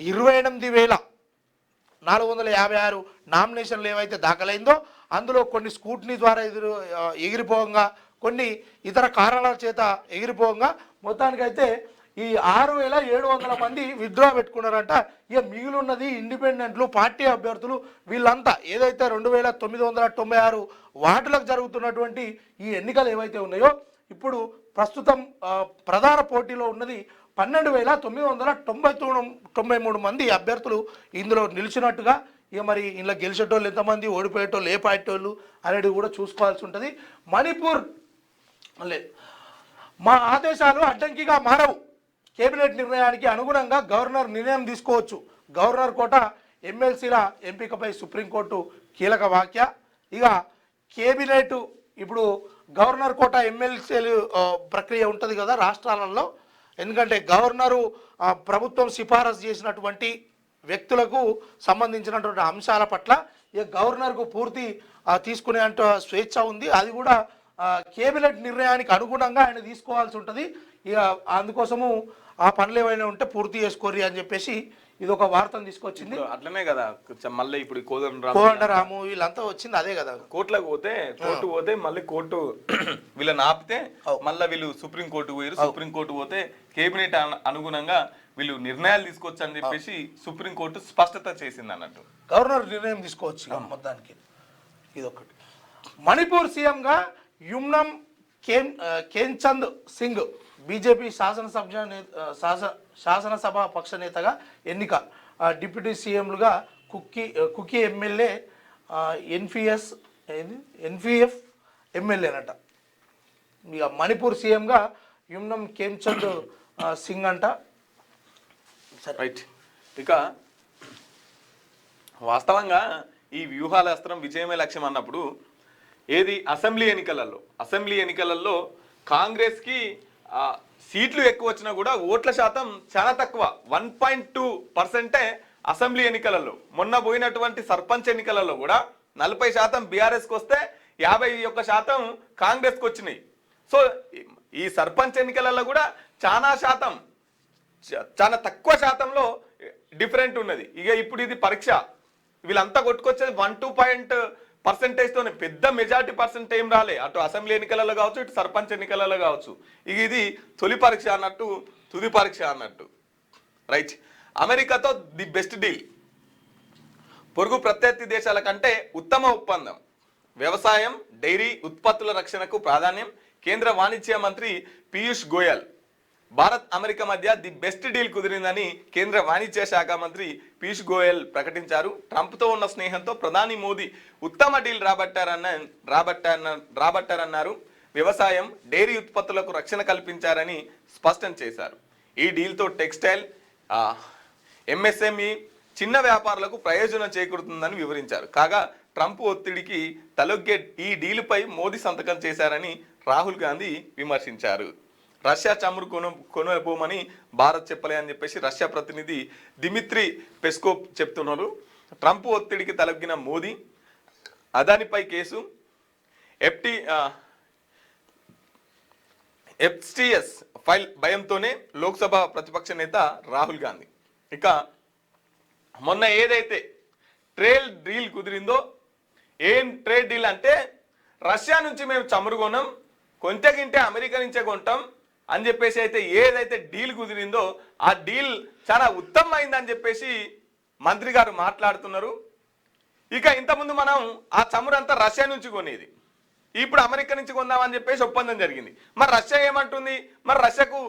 Speaker 2: 28,456 నామినేషన్లు ఏవైతే దాఖలైందో అందులో కొన్ని స్కూట్నీ ద్వారా ఎగిరిపోగా, కొన్ని ఇతర కారణాల చేత ఎగిరిపోగా మొత్తానికైతే ఈ 6,700 మంది విత్డ్రా పెట్టుకున్నారంట. ఇక మిగిలిన్నది ఇండిపెండెంట్లు, పార్టీ అభ్యర్థులు, వీళ్ళంతా ఏదైతే 2,996 వార్డులకు జరుగుతున్నటువంటి ఈ ఎన్నికలు ఏవైతే ఉన్నాయో ఇప్పుడు ప్రస్తుతం ప్రధాన పోటీలో ఉన్నది 12,993 మంది అభ్యర్థులు ఇందులో నిలిచినట్టుగా. ఇక మరి ఇందులో గెలిచేటోళ్ళు ఎంతమంది, ఓడిపోయేటోళ్ళు ఏ పార్టీ వాళ్ళు అనేది కూడా చూసుకోవాల్సి ఉంటుంది. మణిపూర్ మా ఆదేశాలు అడ్డంకిగా మారవు. కేబినెట్ నిర్ణయానికి అనుగుణంగా గవర్నర్ నిర్ణయం తీసుకోవచ్చు. గవర్నర్ కోట ఎమ్మెల్సీల ఎంపికపై సుప్రీంకోర్టు కీలక వ్యాఖ్య. ఇక కేబినెట్ ఇప్పుడు గవర్నర్ కోట ఎమ్మెల్సీలు ప్రక్రియ ఉంటుంది కదా రాష్ట్రాలలో. ఎందుకంటే గవర్నరు ప్రభుత్వం సిఫారసు చేసినటువంటి వ్యక్తులకు సంబంధించినటువంటి అంశాల పట్ల ఇక గవర్నర్కు పూర్తి తీసుకునే స్వేచ్ఛ ఉంది. అది కూడా కేబినెట్ నిర్ణయానికి అనుగుణంగా ఆయన తీసుకోవాల్సి ఉంటుంది. ఇక అందుకోసము ఆ పనులు ఏమైనా ఉంటే పూర్తి చేసుకోర్రి అని చెప్పేసి ఇది ఒక వార్తను తీసుకొచ్చింది.
Speaker 1: ఇప్పుడు అట్లనే కదా మళ్ళీ ఇప్పుడు
Speaker 2: కోదండరాము వీళ్ళంతా వచ్చింది అదే కదా.
Speaker 1: కోర్టుకు పోతే మళ్ళీ కోర్టు వీళ్ళని ఆపితే మళ్ళీ వీళ్ళు సుప్రీం కోర్టు పోయారు. సుప్రీం కోర్టు పోతే కేబినెట్ అనుగుణంగా వీళ్ళు నిర్ణయాలు తీసుకోవచ్చు అని చెప్పేసి సుప్రీం కోర్టు స్పష్టత చేసింది అన్నట్టు.
Speaker 2: గవర్నర్ నిర్ణయం తీసుకోవచ్చు మొత్తానికి. ఇదొకటి. మణిపూర్ సీఎంగా యుమ్నం ఖేమ్చంద్ సింగ్ బీజేపీ శాసనసభ పక్ష నేతగా ఎన్నిక. డిప్యూటీ సీఎంలుగా కుకీ ఎమ్మెల్యే ఎన్ఫీఎఫ్ ఎమ్మెల్యేనట. ఇక మణిపూర్ సీఎంగా యుమ్నం ఖేమ్చంద్ సింగ్ అంట.
Speaker 1: రైట్. ఇక వాస్తవంగా ఈ వ్యూహాలాస్త్రం విజయమే లక్ష్యం అన్నప్పుడు ఏది అసెంబ్లీ ఎన్నికలలో కాంగ్రెస్కి సీట్లు ఎక్కువ వచ్చినా కూడా ఓట్ల శాతం చాలా తక్కువ, 1.2% అసెంబ్లీ ఎన్నికలలో. మొన్న పోయినటువంటి సర్పంచ్ ఎన్నికలలో కూడా 40% బీఆర్ఎస్కి వస్తే 51% కాంగ్రెస్కి వచ్చినాయి. సో ఈ సర్పంచ్ ఎన్నికలలో కూడా చాలా తక్కువ శాతంలో డిఫరెంట్ ఉన్నది. ఇక ఇప్పుడు ఇది పరీక్ష, వీళ్ళంతా కొట్టుకొచ్చేది 1-2% పెద్ద మెజార్టీ పర్సెంట్ ఏం రాలే, అటు అసెంబ్లీ ఎన్నికలలో కావచ్చు, ఇటు సర్పంచ్ ఎన్నికలలో కావచ్చు. ఇక ఇది తొలి పరీక్ష అన్నట్టు, తుది పరీక్ష అన్నట్టు. రైట్. అమెరికాతో ది బెస్ట్ డీల్, పొరుగు ప్రత్యర్థి దేశాల కంటే ఉత్తమ ఒప్పందం, వ్యవసాయం డైరీ ఉత్పత్తుల రక్షణకు ప్రాధాన్యం. కేంద్ర వాణిజ్య మంత్రి పీయూష్ గోయల్ భారత్ అమెరికా మధ్య ది బెస్ట్ డీల్ కుదిరిందని కేంద్ర వాణిజ్య శాఖ మంత్రి పీయూష్ గోయల్ ప్రకటించారు. ట్రంప్తో ఉన్న స్నేహంతో ప్రధాని మోదీ ఉత్తమ డీల్ రాబట్టారన్నారు. వ్యవసాయం డైరీ ఉత్పత్తులకు రక్షణ కల్పించారని స్పష్టం చేశారు. ఈ డీల్తో టెక్స్టైల్, ఎంఎస్ఎంఈ, చిన్న వ్యాపారులకు ప్రయోజనం చేకూరుతుందని వివరించారు. కాగా ట్రంప్ ఒత్తిడికి తలొగ్గే ఈ డీలుపై మోదీ సంతకం చేశారని రాహుల్ గాంధీ విమర్శించారు. రష్యా చమురు కొనబోమని భారత్ చెప్పలే అని చెప్పేసి రష్యా ప్రతినిధి దిమిత్రీ పెస్కోవ్ చెప్తున్నారు. ట్రంప్ ఒత్తిడికి తలొగ్గిన మోదీ, అదానిపై కేసు, ఎఫ్టిఎస్ ఫైల్ భయంతోనే లోక్సభ ప్రతిపక్ష నేత రాహుల్ గాంధీ. ఇక మొన్న ఏదైతే ట్రేడ్ డీల్ కుదిరిందో, ఏం ట్రేడ్ డీల్ అంటే రష్యా నుంచి మేము చమురు కొనం, కొంచెంగింటే అమెరికా నుంచే కొంటాం అని చెప్పేసి అయితే ఏదైతే డీల్ కుదిరిందో ఆ డీల్ చాలా ఉత్తమమైందని చెప్పేసి మంత్రి గారు మాట్లాడుతున్నారు. ఇక ఇంతకుముందు మనం ఆ చమురు అంతా రష్యా నుంచి కొనేది, ఇప్పుడు అమెరికా నుంచి కొందామని చెప్పేసి ఒప్పందం జరిగింది. మరి రష్యా ఏమంటుంది, మరి రష్యాకు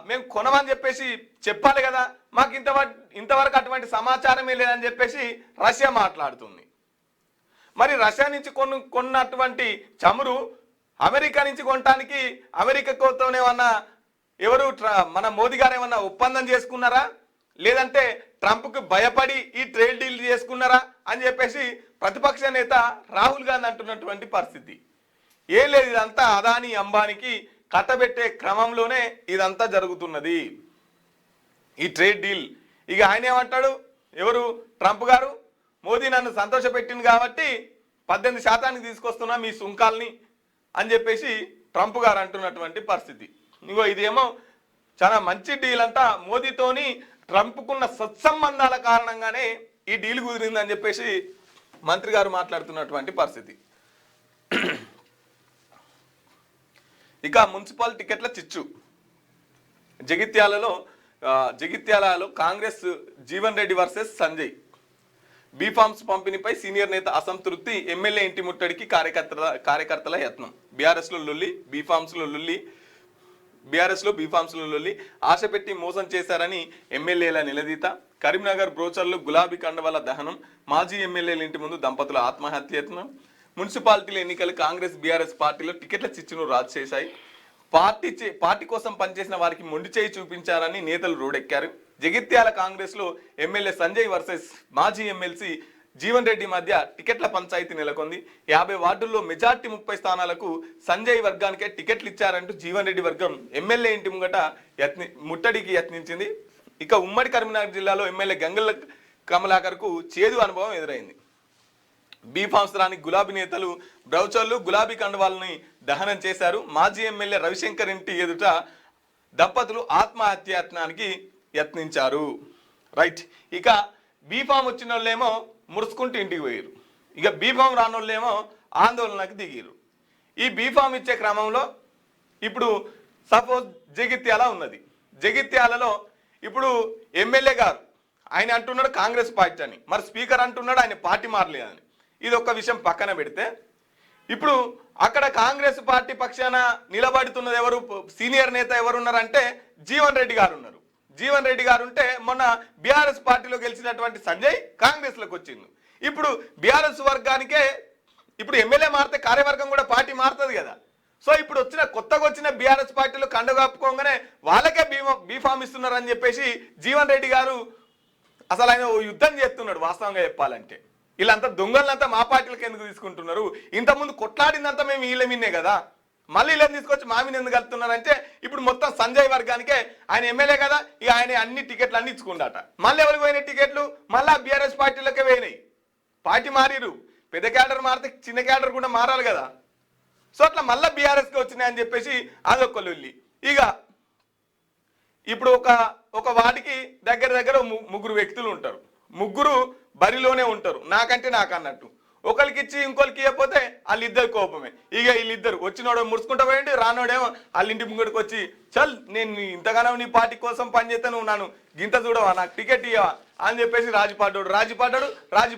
Speaker 1: మేము కొనమని చెప్పేసి చెప్పాలి కదా, మాకు ఇంతవరకు అటువంటి సమాచారమే లేదని చెప్పేసి రష్యా మాట్లాడుతుంది. మరి రష్యా నుంచి కొన్నటువంటి చమురు అమెరికా నుంచి కొనడానికి అమెరికాతోనేమన్నా మన మోదీ గారు ఏమన్నా ఒప్పందం చేసుకున్నారా, లేదంటే ట్రంప్కి భయపడి ఈ ట్రేడ్ డీల్ చేసుకున్నారా అని చెప్పేసి ప్రతిపక్ష నేత రాహుల్ గాంధీ అంటున్నటువంటి పరిస్థితి. ఏం లేదు, ఇదంతా అదానీ అంబానీకి కట్టబెట్టే క్రమంలోనే ఇదంతా జరుగుతున్నది ఈ ట్రేడ్ డీల్. ఇక ఆయన ఏమంటాడు, ట్రంప్ గారు, మోదీ నన్ను సంతోషపెట్టింది కాబట్టి 18% తీసుకొస్తున్నా మీ సుంకాల్ని అని చెప్పేసి ట్రంప్ గారు అంటున్నటువంటి పరిస్థితి. ఇంకో ఇదేమో చాలా మంచి డీల్ అంట, మోదీతోని ట్రంప్కున్న సత్సంబంధాల కారణంగానే ఈ డీల్ కుదిరిందని చెప్పేసి మంత్రి గారు మాట్లాడుతున్నటువంటి పరిస్థితి. ఇక మున్సిపల్ టికెట్ల చిచ్చు, జగిత్యాలలో కాంగ్రెస్ జీవన్ రెడ్డి వర్సెస్ సంజయ్. బీఫామ్స్ పంపిణీపై సీనియర్ నేత అసంతృప్తి, ఎమ్మెల్యే ఇంటి ముట్టడికి కార్యకర్తల యత్నం. బీఆర్ఎస్లో లొల్లి, ఆశ పెట్టి మోసం చేశారని ఎమ్మెల్యేల నిలదీత. కరీంనగర్ బ్రోచర్లు గులాబీ కండవాల దహనం, మాజీ ఎమ్మెల్యేల ఇంటి ముందు దంపతుల ఆత్మహత్యత్నం. మున్సిపాలిటీల ఎన్నికలు కాంగ్రెస్ బీఆర్ఎస్ పార్టీలో టికెట్ల చిచ్చును రాజు చేశాయి. పార్టీ కోసం పనిచేసిన వారికి మొండి చేయి చూపించారని నేతలు రోడెక్కారు. జగిత్యాల కాంగ్రెస్ లో ఎమ్మెల్యే సంజయ్ వర్సెస్ మాజీ ఎమ్మెల్సీ జీవన్ రెడ్డి మధ్య టికెట్ల పంచాయతీ నెలకొంది. 50 వార్డుల్లో మెజార్టీ 30 స్థానాలకు సంజయ్ వర్గానికే టికెట్లు ఇచ్చారంటూ జీవన్ రెడ్డి వర్గం ఎమ్మెల్యే ఇంటి ముంగట ముట్టడికి యత్నించింది. ఇక ఉమ్మడి కరీంనగర్ జిల్లాలో ఎమ్మెల్యే గంగుల కమలాకర్కు చేదు అనుభవం ఎదురైంది. బీఫామ్స్ రాని గులాబీ నేతలు బ్రౌచర్లు, గులాబీ కండువాలని దహనం చేశారు. మాజీ ఎమ్మెల్యే రవిశంకర్ ఇంటి ఎదుట దంపతులు ఆత్మహత్యాయత్నానికి యత్నించారు. రైట్. ఇక బీఫామ్ వచ్చిన వాళ్ళేమో ముడుచుకుంటూ ఇంటికి పోయారు. ఇక బీఫామ్ రాని వాళ్ళేమో ఆందోళనకు దిగారు. ఈ బీఫామ్ ఇచ్చే క్రమంలో ఇప్పుడు సపోజ్ జగిత్యాల ఉన్నది. జగిత్యాలలో ఇప్పుడు ఎమ్మెల్యే గారు ఆయన అంటున్నాడు కాంగ్రెస్ పార్టీ అని, మరి స్పీకర్ అంటున్నాడు ఆయన పార్టీ మారలేదని. ఇది ఒక విషయం పక్కన పెడితే ఇప్పుడు అక్కడ కాంగ్రెస్ పార్టీ పక్షాన నిలబడుతున్నది ఎవరు, సీనియర్ నేత ఎవరు ఉన్నారంటే జీవన్ రెడ్డి గారు ఉన్నారు. జీవన్ రెడ్డి గారు ఉంటే మొన్న బీఆర్ఎస్ పార్టీలో గెలిచినటువంటి సంజయ్ కాంగ్రెస్లోకి వచ్చింది. ఇప్పుడు బీఆర్ఎస్ వర్గానికే ఇప్పుడు ఎమ్మెల్యే మారితే కార్యవర్గం కూడా పార్టీ మారుతుంది కదా. సో ఇప్పుడు కొత్తగా వచ్చిన బీఆర్ఎస్ పార్టీలో కండు కప్పుకోగానే వాళ్ళకే బీఫామ్ ఇస్తున్నారు అని చెప్పేసి జీవన్ రెడ్డి గారు అసలు ఆయన యుద్ధం చేస్తున్నాడు. వాస్తవంగా చెప్పాలంటే వీళ్ళంతా దొంగలంతా మా పార్టీలకు ఎందుకు తీసుకుంటున్నారు, ఇంతకుముందు కొట్లాడిందంతా మేము వీళ్ళ మీనే కదా, మళ్ళీ వీళ్ళని తీసుకొచ్చి మా మీద ఎందుకు కలుపుతున్నారంటే ఇప్పుడు మొత్తం సంజయ్ వర్గానికే ఆయన ఎమ్మెల్యే కదా, ఇక ఆయన అన్ని టికెట్లు అన్ని ఇచ్చుకుంటాట. మళ్ళీ ఎవరికి పోయిన టికెట్లు మళ్ళీ బీఆర్ఎస్ పార్టీలకే పోయినాయి. పార్టీ మారిరు, పెద్ద క్యాడర్ మారితే చిన్న క్యాడర్ కూడా మారాలి కదా. సో అట్లా మళ్ళీ బీఆర్ఎస్కి వచ్చినాయని చెప్పేసి అదొక లొల్లి. ఇక ఇప్పుడు ఒక వాటికి దగ్గర ముగ్గురు వ్యక్తులు ఉంటారు. ముగ్గురు బరిలోనే ఉంటారు, నాకంటే నాకు అన్నట్టు. ఒకరికి ఇచ్చి ఇంకొకరికి ఇవ్వకపోతే వాళ్ళిద్దరు కోపమే. ఇక వీళ్ళిద్దరు వచ్చినోడు ముడుచుకుంటా పోయండి, రానోడేమో వాళ్ళ ఇంటి ముంగడికి వచ్చి చల్ నేను ఇంతగానో నీ పార్టీ కోసం పనిచేస్తే నువ్వు నన్ను గింత చూడవా, నాకు టికెట్ ఇవ్వవా అని చెప్పేసి రాజీ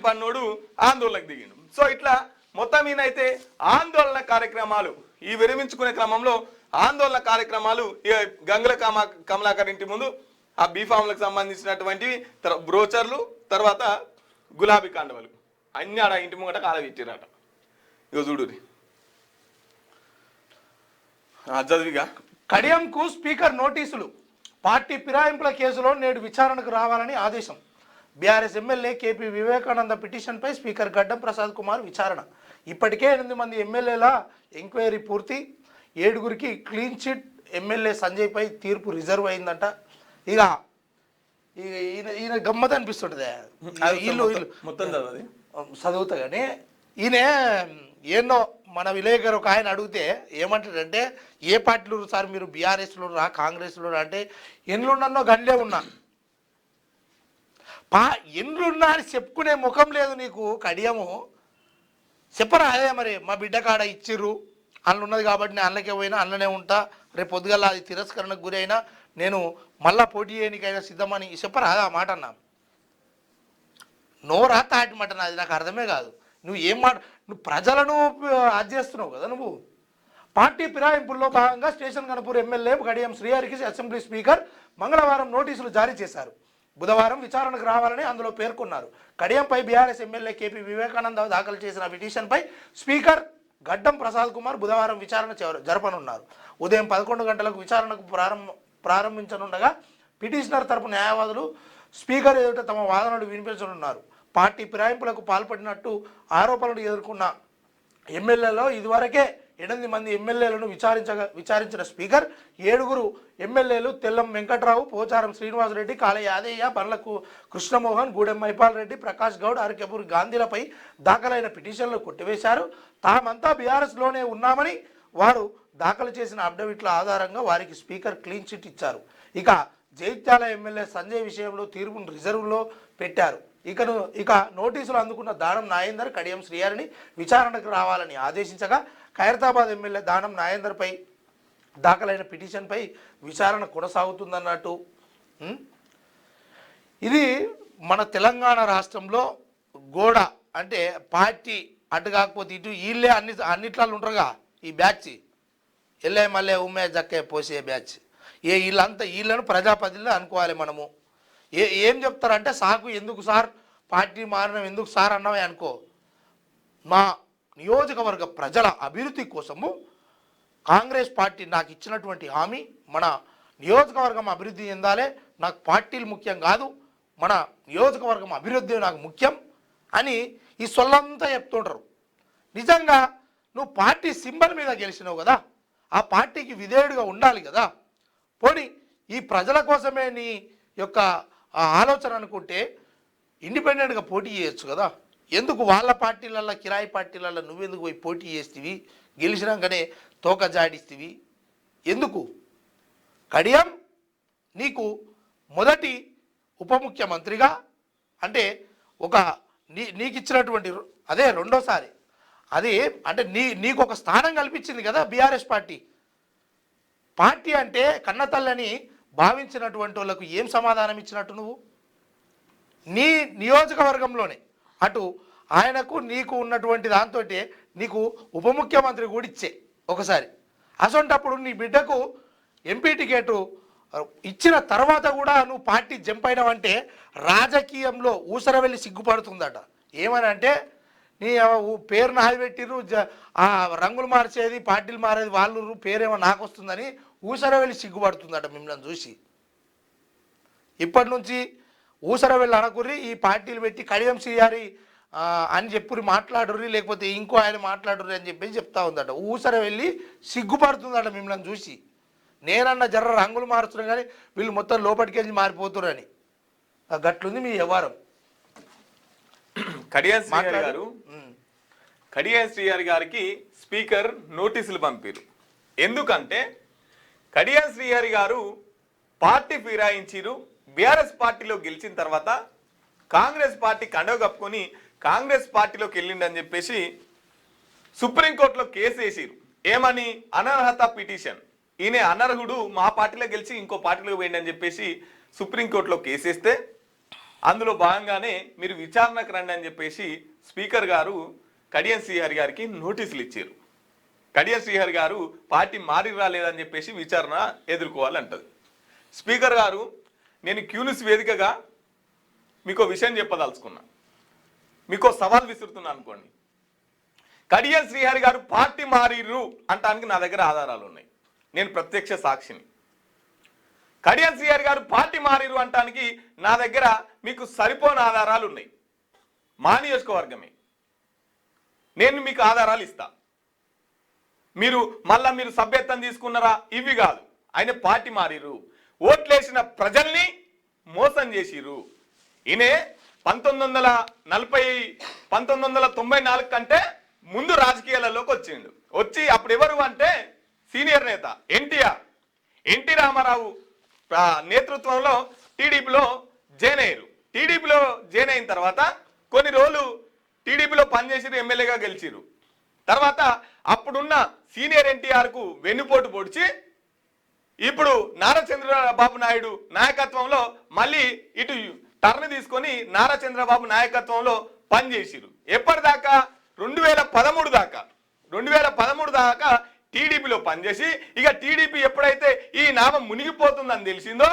Speaker 1: పడ్డోడు ఆందోళనకు దిగిండు. సో ఇట్లా మొత్తం ఈయనైతే ఆందోళన కార్యక్రమాలు ఈ విరమించుకునే క్రమంలో ఆందోళన కార్యక్రమాలు గంగుల కమలాకర్ ఇంటి ముందు ఆ బీఫామ్లకు సంబంధించినటువంటివి బ్రోచర్లు, తర్వాత గులాబీ కాండవలు అన్ని ఆడ ఇంటి ముంగట కాలబెట్టిరట. ఇక చూడు చదివిగా
Speaker 2: కడియంకు స్పీకర్ నోటీసులు. పార్టీ ఫిరాయింపుల కేసులో నేడు విచారణకు రావాలని ఆదేశం. బీఆర్ఎస్ ఎమ్మెల్యే కేపీ వివేకానంద పిటిషన్పై స్పీకర్ గడ్డం ప్రసాద్ కుమార్ విచారణ. ఇప్పటికే 8 మంది ఎమ్మెల్యేల ఎంక్వైరీ పూర్తి. 7గురికి క్లీన్ చిట్. ఎమ్మెల్యే సంజయ్పై తీర్పు రిజర్వ్ అయిందంట. ఇక ఈయన గమ్మత్ అనిపిస్తుంటుంది. వీళ్ళు
Speaker 1: మొత్తం
Speaker 2: చదువుతా కానీ ఈయన ఏందో మన విలేకరు ఒక ఆయన అడిగితే ఏమంటాడంటే ఏ పార్టీలు సార్ మీరు బీఆర్ఎస్లో రా కాంగ్రెస్లో రా అంటే ఎన్నున్నానో గండ్లే ఉన్నా ఎన్నున్నా అని చెప్పుకునే ముఖం లేదు నీకు కడియము. చెప్పరా అదే మరి మా బిడ్డ కాడ ఇచ్చిర్రు అందులో ఉన్నది కాబట్టి నేను అందులోకే పోయినా అందులోనే ఉంటా, రేపు పొద్దుగల అది తిరస్కరణకు గురి అయినా నేను మళ్ళా పోటీ చేయడానికైనా సిద్ధమని చెప్పరా ఆ మాట అన్నా. నోరా తాటి మాట అది నాకు అర్థమే కాదు. నువ్వు ఏం మాట, నువ్వు ప్రజలను అది చేస్తున్నావు కదా. నువ్వు పార్టీ ఫిరాయింపుల్లో భాగంగా స్టేషన్ గణపూర్ ఎమ్మెల్యే కడియం శ్రీహరికి అసెంబ్లీ స్పీకర్ మంగళవారం నోటీసులు జారీ చేశారు. బుధవారం విచారణకు రావాలని అందులో పేర్కొన్నారు. కడియంపై బీఆర్ఎస్ ఎమ్మెల్యే కేపీ వివేకానంద దాఖలు చేసిన పిటిషన్పై స్పీకర్ గడ్డం ప్రసాద్ కుమార్ బుధవారం విచారణ జరపనున్నారు. ఉదయం 11 గంటలకు విచారణకు ప్రారంభించనుండగా పిటిషనర్ తరపు న్యాయవాదులు స్పీకర్ ఎదుట తమ వాదనలు వినిపించనున్నారు. పార్టీ ఫిరాయింపులకు పాల్పడినట్టు ఆరోపణలు ఎదుర్కొన్న ఎమ్మెల్యేలో ఇదివరకే 8 మంది ఎమ్మెల్యేలను విచారించిన స్పీకర్ 7గురు ఎమ్మెల్యేలు తెల్లం వెంకట్రావు, పోచారం శ్రీనివాసరెడ్డి, కాళ యాదయ్య, బండ్లకు కృష్ణమోహన్, గూడెం మైపాల్ రెడ్డి, ప్రకాష్ గౌడ్, అరకెపూర్ గాంధీలపై దాఖలైన పిటిషన్లు కొట్టివేశారు. తామంతా బీఆర్ఎస్లోనే ఉన్నామని వారు దాఖలు చేసిన అఫిడవిట్ల ఆధారంగా వారికి స్పీకర్ క్లీన్ చిట్ ఇచ్చారు. ఇక జైత్యాల ఎమ్మెల్యే సంజయ్ విషయంలో తీర్పును రిజర్వ్లో పెట్టారు. ఇక నోటీసులు అందుకున్న దానం నాయేందర్ కడియం శ్రీహరిని విచారణకు రావాలని ఆదేశించగా ఖైరతాబాద్ ఎమ్మెల్యే దానం నాయేందర్పై దాఖలైన పిటిషన్పై విచారణ కొనసాగుతుందన్నట్టు. ఇది మన తెలంగాణ రాష్ట్రంలో గోడ అంటే పార్టీ అటు కాకపోతే ఇటు వీళ్ళే అన్నిట్లలో ఉంటారుగా. ఈ బ్యాచ్ ఎల్లే మళ్ళీ ఉమ్మే జక్కే పోసే బ్యాచ్ వీళ్ళను ప్రజాప్రతినిధులు అనుకోవాలి మనము. ఏం చెప్తారంటే సాకు ఎందుకు సార్ పార్టీ మారడం ఎందుకు సార్ అన్నవే అనుకో. మా నియోజకవర్గ ప్రజల అభివృద్ధి కోసము కాంగ్రెస్ పార్టీ నాకు ఇచ్చినటువంటి హామీ, మన నియోజకవర్గం అభివృద్ధి చెందాలే, నాకు పార్టీలు ముఖ్యం కాదు, మన నియోజకవర్గం అభివృద్ధి నాకు ముఖ్యం అని ఈ సొల్లంతా చెప్తుంటారు. నిజంగా నువ్వు పార్టీ సింబల్ మీద గెలిచినావు కదా, ఆ పార్టీకి విధేయుడిగా ఉండాలి కదా. పోనీ ఈ ప్రజల కోసమే నీ యొక్క ఆలోచన అనుకుంటే ఇండిపెండెంట్గా పోటీ చేయొచ్చు కదా. ఎందుకు వాళ్ళ పార్టీలల్లో కిరాయి పార్టీలల్లో నువ్వెందుకు పోయి పోటీ చేస్తేవి, గెలిచినాకనే తోక జాడిస్తేవి ఎందుకు? కడియం నీకు మొదటి ఉప ముఖ్యమంత్రిగా అంటే ఒక నీకు ఇచ్చినటువంటి అదే రెండోసారి అది అంటే నీకు ఒక స్థానం కల్పించింది కదా బీఆర్ఎస్ పార్టీ అంటే కన్నతల్లని భావించినటువంటి వాళ్ళకు ఏం సమాధానం ఇచ్చినట్టు నువ్వు నీ నియోజకవర్గంలోనే అటు ఆయనకు నీకు ఉన్నటువంటి దాంతో నీకు ఉప ముఖ్యమంత్రి కూడా ఇచ్చే ఒకసారి అసొంటప్పుడు నీ బిడ్డకు ఎంపీ టికెట్ ఇచ్చిన తర్వాత కూడా నువ్వు పార్టీ జంప్ అయినావంటే రాజకీయంలో ఊసర వెళ్ళి సిగ్గుపడుతుందట ఏమని అంటే నీ పేరు నాది పెట్టిర్రు ఆ రంగులు మార్చేది పార్టీలు మారేది వాళ్ళు పేరేమో నాకు వస్తుందని ఊసర వెళ్ళి సిగ్గుపడుతుందట మిమ్మల్ని చూసి ఇప్పటి నుంచి ఊసర వెళ్ళి అనకుర్రి ఈ పార్టీలు పెట్టి కడియం శ్రీహారి అని చెప్పురి మాట్లాడుర్రి లేకపోతే ఇంకో ఆయన మాట్లాడుర్రి అని చెప్పేసి చెప్తా ఉందట ఊసర వెళ్ళి సిగ్గుపడుతుందట మిమ్మల్ని చూసి నేనన్న జర్ర రంగులు మారుతున్నా కానీ వీళ్ళు మొత్తం లోపలికెళ్ళి మారిపోతురని గట్లుంది మీ వ్యవహారం.
Speaker 1: కడియం శ్రీహరి గారికి స్పీకర్ నోటీసులు పంపారు. ఎందుకంటే కడియం శ్రీహరి గారు పార్టీ ఫిరాయించారు. బీఆర్ఎస్ పార్టీలో గెలిచిన తర్వాత కాంగ్రెస్ పార్టీ కండవ కప్పుకొని కాంగ్రెస్ పార్టీలోకి వెళ్ళిండని చెప్పేసి సుప్రీంకోర్టులో కేసు వేసిరు. ఏమని? అనర్హత పిటిషన్. ఈయన అనర్హుడు, మా పార్టీలో గెలిచి ఇంకో పార్టీలోకి పోయిండని చెప్పేసి సుప్రీంకోర్టులో కేసు వేస్తే అందులో భాగంగానే మీరు విచారణకు రండి అని చెప్పేసి స్పీకర్ గారు కడియం శ్రీహరి గారికి నోటీసులు ఇచ్చారు. కడియం శ్రీహరి గారు పార్టీ మారి రాలేదని చెప్పేసి విచారణ ఎదుర్కోవాలంటది. స్పీకర్ గారు, నేను క్యూనిస్ వేదికగా మీకు విషయం చెప్పదలుచుకున్నా, మీకు సవాల్ విసురుతున్నా అనుకోండి. కడియం శ్రీహరి గారు పార్టీ మారిర్రు అంటానికి నా దగ్గర ఆధారాలు ఉన్నాయి, నేను ప్రత్యక్ష సాక్షిని. కడియం శ్రీహరి గారు పార్టీ మారిర్రు అంటానికి నా దగ్గర మీకు సరిపోని ఆధారాలు ఉన్నాయి. మా నియోజకవర్గమే, నేను మీకు ఆధారాలు ఇస్తా. మీరు సభ్యత్వం తీసుకున్నారా? ఇవి కాదు. ఆయన పార్టీ మారిర్రు, ఓట్లేసిన ప్రజల్ని మోసం చేసిర్రు. ఈయనే 1994 కంటే ముందు రాజకీయాలలోకి వచ్చిండు. వచ్చి అప్పుడు ఎవరు అంటే సీనియర్ నేత ఎన్టీ రామారావు నేతృత్వంలో టీడీపీలో జాయిన్ అయ్యారు. టీడీపీలో జాయిన్ అయిన తర్వాత కొన్ని రోజులు టీడీపీలో పనిచేసిరు, ఎమ్మెల్యేగా గెలిచిరు. తర్వాత అప్పుడున్న సీనియర్ ఎన్టీఆర్కు వెన్నుపోటు పొడిచి ఇప్పుడు నారా చంద్రబాబు నాయుడు నాయకత్వంలో మళ్ళీ ఇటు టర్న్ తీసుకొని నారా చంద్రబాబు నాయకత్వంలో పనిచేసిరు. ఎప్పటిదాకా? 2013 దాకా టీడీపీలో పనిచేసి ఇక టీడీపీ ఎప్పుడైతే ఈ నామం మునిగిపోతుందని తెలిసిందో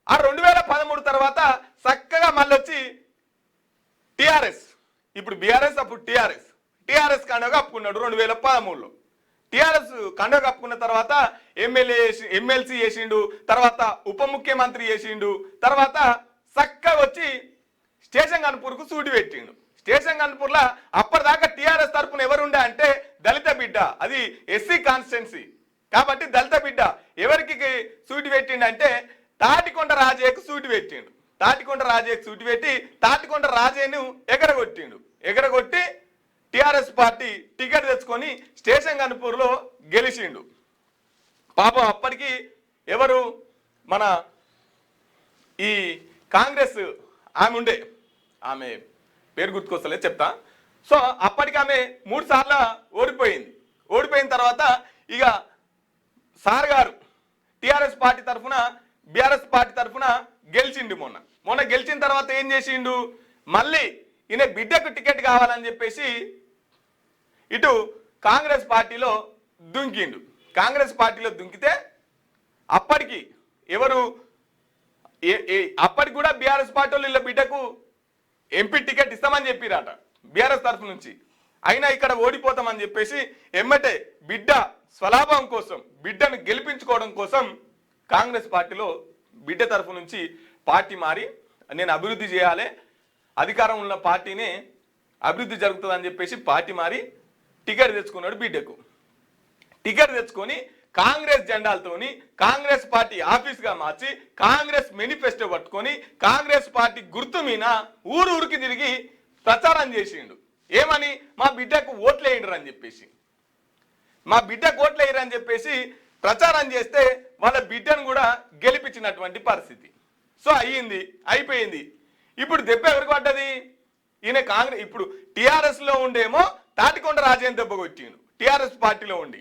Speaker 1: ఆ 2013 తర్వాత చక్కగా మళ్ళీ వచ్చి టీఆర్ఎస్, ఇప్పుడు బీఆర్ఎస్ అప్పుడు టీఆర్ఎస్ కండగా కప్పుకున్నాడు. 2013లో టీఆర్ఎస్ కండగా కప్పుకున్న తర్వాత ఎమ్మెల్సీ చేసిండు, తర్వాత ఉప ముఖ్యమంత్రి చేసిండు. తర్వాత చక్కగా వచ్చి స్టేషన్ కనుపూర్కు సూటి పెట్టిండు. స్టేషన్ కనుపూర్లో అప్పటిదాకా టీఆర్ఎస్ తరఫున ఎవరుండే అంటే దళిత బిడ్డ, అది ఎస్సీ కాన్స్టిట్యున్సీ కాబట్టి దళిత బిడ్డ ఎవరికి సూటి పెట్టిండు అంటే తాటికొండ రాజయ్యకు సూటి పెట్టిండు. తాటికొండ రాజయ్యకు సూటి పెట్టి తాటికొండ రాజయ్యను ఎగరగొట్టి టీఆర్ఎస్ పార్టీ టికెట్ తెచ్చుకొని స్టేషన్ కనుపూర్లో గెలిచిండు. పాపం అప్పటికి ఎవరు మన ఈ కాంగ్రెస్ ఆమె పేరు గుర్తుకొస్తలే చెప్తా. సో అప్పటికి ఆమె 3 సార్లు ఓడిపోయింది. ఓడిపోయిన తర్వాత ఇక సార్ గారు టీఆర్ఎస్ పార్టీ తరఫున బీఆర్ఎస్ పార్టీ తరఫున గెలిచిండు. మొన్న గెలిచిన తర్వాత ఏం చేసిండు? మళ్ళీ ఈయన బిడ్డకు టికెట్ కావాలని చెప్పేసి ఇటు కాంగ్రెస్ పార్టీలో దుంకిండు. కాంగ్రెస్ పార్టీలో దుంకితే అప్పటికి అప్పటికి కూడా బీఆర్ఎస్ పార్టీ వాళ్ళు వీళ్ళ బిడ్డకు ఎంపీ టికెట్ ఇస్తామని చెప్పిరాట బీఆర్ఎస్ తరఫు నుంచి. అయినా ఇక్కడ ఓడిపోతామని చెప్పేసి ఎమ్మటే బిడ్డ స్వలాభం కోసం, బిడ్డను గెలిపించుకోవడం కోసం కాంగ్రెస్ పార్టీలో బిడ్డ తరఫు నుంచి పార్టీ మారి నేను అభివృద్ధి చేయాలి, అధికారం ఉన్న పార్టీనే అభివృద్ధి జరుగుతుందని చెప్పేసి పార్టీ మారి టికెట్ తెచ్చుకున్నాడు. బిడ్డకు టికెట్ తెచ్చుకొని కాంగ్రెస్ జెండాలతోని కాంగ్రెస్ పార్టీ ఆఫీస్గా మార్చి కాంగ్రెస్ మేనిఫెస్టో పట్టుకొని కాంగ్రెస్ పార్టీ గుర్తు మీద ఊరికి తిరిగి ప్రచారం చేసిండు. ఏమని? మా బిడ్డకు ఓట్లేయండి అని చెప్పేసి, మా బిడ్డకు ఓట్లేయరు అని చెప్పేసి ప్రచారం చేస్తే వాళ్ళ బిడ్డను కూడా గెలిపించినటువంటి పరిస్థితి. సో అయిపోయింది. ఇప్పుడు దెబ్బ ఎవరికి పడ్డది? ఈయన కాంగ్రెస్ ఇప్పుడు టిఆర్ఎస్ లో ఉండేమో తాటికొండ రాజేంద్ర దెబ్బ కొట్టిండు టిఆర్ఎస్ పార్టీలో ఉండి.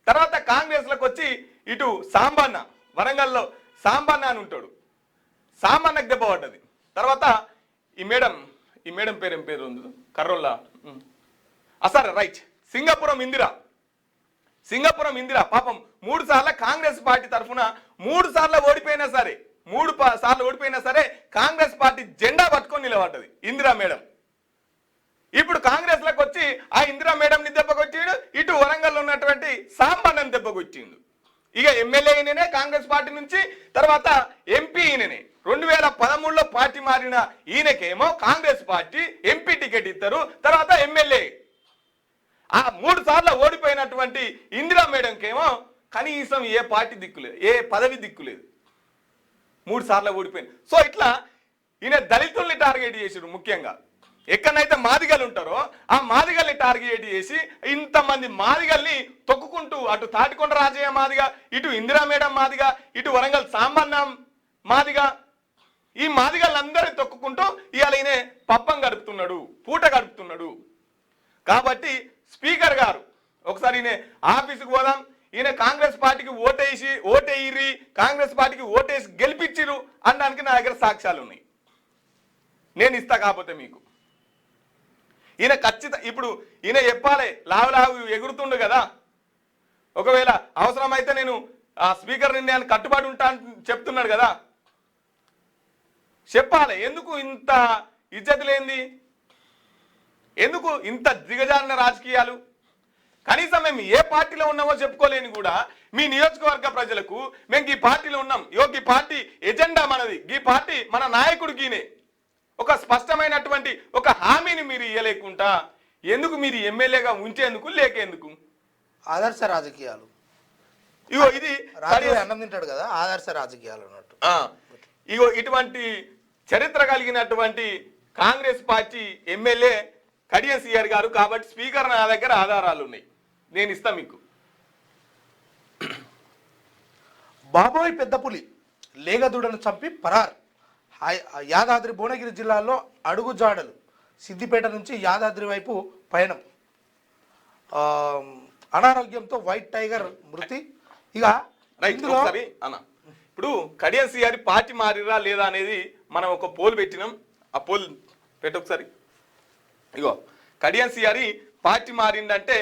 Speaker 1: తర్వాత కాంగ్రెస్ లకు వచ్చి ఇటు సాంబన్న, వరంగల్లో సాంబన్న అని ఉంటాడు, సాంబన్నకు దెబ్బ పడ్డది. తర్వాత ఈ మేడం పేరు ఏం పేరు ఉంది, కర్రోల్లా సరే రైట్, సింగపురం ఇందిరా పాపం 3 సార్లు కాంగ్రెస్ పార్టీ తరఫున 3 సార్లు ఓడిపోయినా సరే 3 సార్లు ఓడిపోయినా సరే కాంగ్రెస్ పార్టీ జెండా పట్టుకొని నిలబడ్డది ఇందిరా మేడం. ఇప్పుడు కాంగ్రెస్ లకు వచ్చి ఆ ఇందిరా మేడంని దెబ్బకొట్టిండు, ఇటు వరంగల్ ఉన్నటువంటి సాంబన్నని దెబ్బకొట్టిండు. ఇక ఎమ్మెల్యే ఈయననే కాంగ్రెస్ పార్టీ నుంచి, తర్వాత ఎంపీ ఈయననే. 2013లో పార్టీ మారిన ఈయనకేమో కాంగ్రెస్ పార్టీ ఎంపీ టికెట్ ఇస్తారు, తర్వాత ఎమ్మెల్యే. ఆ 3 సార్లు ఓడిపోయినటువంటి ఇందిరా మేడంకేమో కనీసం ఏ పార్టీ దిక్కులేదు, ఏ పదవి దిక్కులేదు, 3 సార్లు ఓడిపోయింది. సో ఇట్లా ఈయన దళితుల్ని టార్గెట్ చేసారు. ముఖ్యంగా ఎక్కడైతే మాదిగలు ఉంటారో ఆ మాదిగల్ని టార్గెట్ చేసి ఇంతమంది మాదిగల్ని తొక్కుకుంటూ, అటు తాటికొండ రాజయ్య మాదిగా, ఇటు ఇందిరా మేడం మాదిగా, ఇటు వరంగల్ సాంబన్న మాదిగా, ఈ మాదిగలందరినీ తొక్కుకుంటూ ఇవాళ ఈయన పప్పం గడుపుతున్నాడు, పూట గడుపుతున్నాడు. కాబట్టి స్పీకర్ గారు ఒకసారి ఈయన ఆఫీసుకు పోదాం, ఈయన కాంగ్రెస్ పార్టీకి ఓటేయిరి, కాంగ్రెస్ పార్టీకి ఓటేసి గెలిపించిరు అనడానికి నా దగ్గర సాక్ష్యాలు ఉన్నాయి, నేను ఇస్తా. కాకపోతే మీకు ఈయన ఇప్పుడు ఈయన చెప్పాలి, లావు ఎగురుతుండు కదా, ఒకవేళ అవసరమైతే నేను ఆ స్పీకర్ నిర్ణయాన్ని కట్టుబడి ఉంటా అని చెప్తున్నాడు కదా, చెప్పాలి. ఎందుకు ఇంత ఇజ్జత్ లేనిది, ఎందుకు ఇంత దిగజారిన రాజకీయాలు? కనీసం మేము ఏ పార్టీలో ఉన్నామో చెప్పుకోలేని కూడా మీ నియోజకవర్గ ప్రజలకు మేము ఈ పార్టీలో ఉన్నాం, ఈ పార్టీ ఎజెండా మనది, ఈ పార్టీ మన నాయకుడికినే ఒక స్పష్టమైనటువంటి ఒక హామీని మీరు ఇవ్వలేకుండా ఎందుకు మీరు ఎమ్మెల్యేగా ఉంచేందుకు లేకేందుకు?
Speaker 2: ఆదర్శ రాజకీయాలు.
Speaker 1: ఇగో ఇది
Speaker 2: అన్నం తింటాడు కదా, ఆదర్శ రాజకీయాలు అన్నట్టు.
Speaker 1: ఇగో ఇటువంటి చరిత్ర కలిగినటువంటి Congress party MLA Kadiyam CR గారు. కాబట్టి స్పీకర్ నా దగ్గర ఆధారాలు ఉన్నాయి, నేను ఇస్తా మీకు.
Speaker 2: బాబోయ్ పెద్దపులి లేగదూడను చంపి పరార్. యాదాద్రి భువనగిరి జిల్లాలో అడుగుజాడలు, సిద్దిపేట నుంచి యాదాద్రి వైపు పయనం. అనారోగ్యంతో వైట్ టైగర్ మృతి. ఇక
Speaker 1: ఇప్పుడు కడియం సిఆర్ పార్టీ మారిరా లేదా అనేది మనం ఒక పోల్ పెట్టినాం, ఆ పోల్ పెట్టొకసారి. ఇగో కడియం సిఆర్ పార్టీ మారిందంటే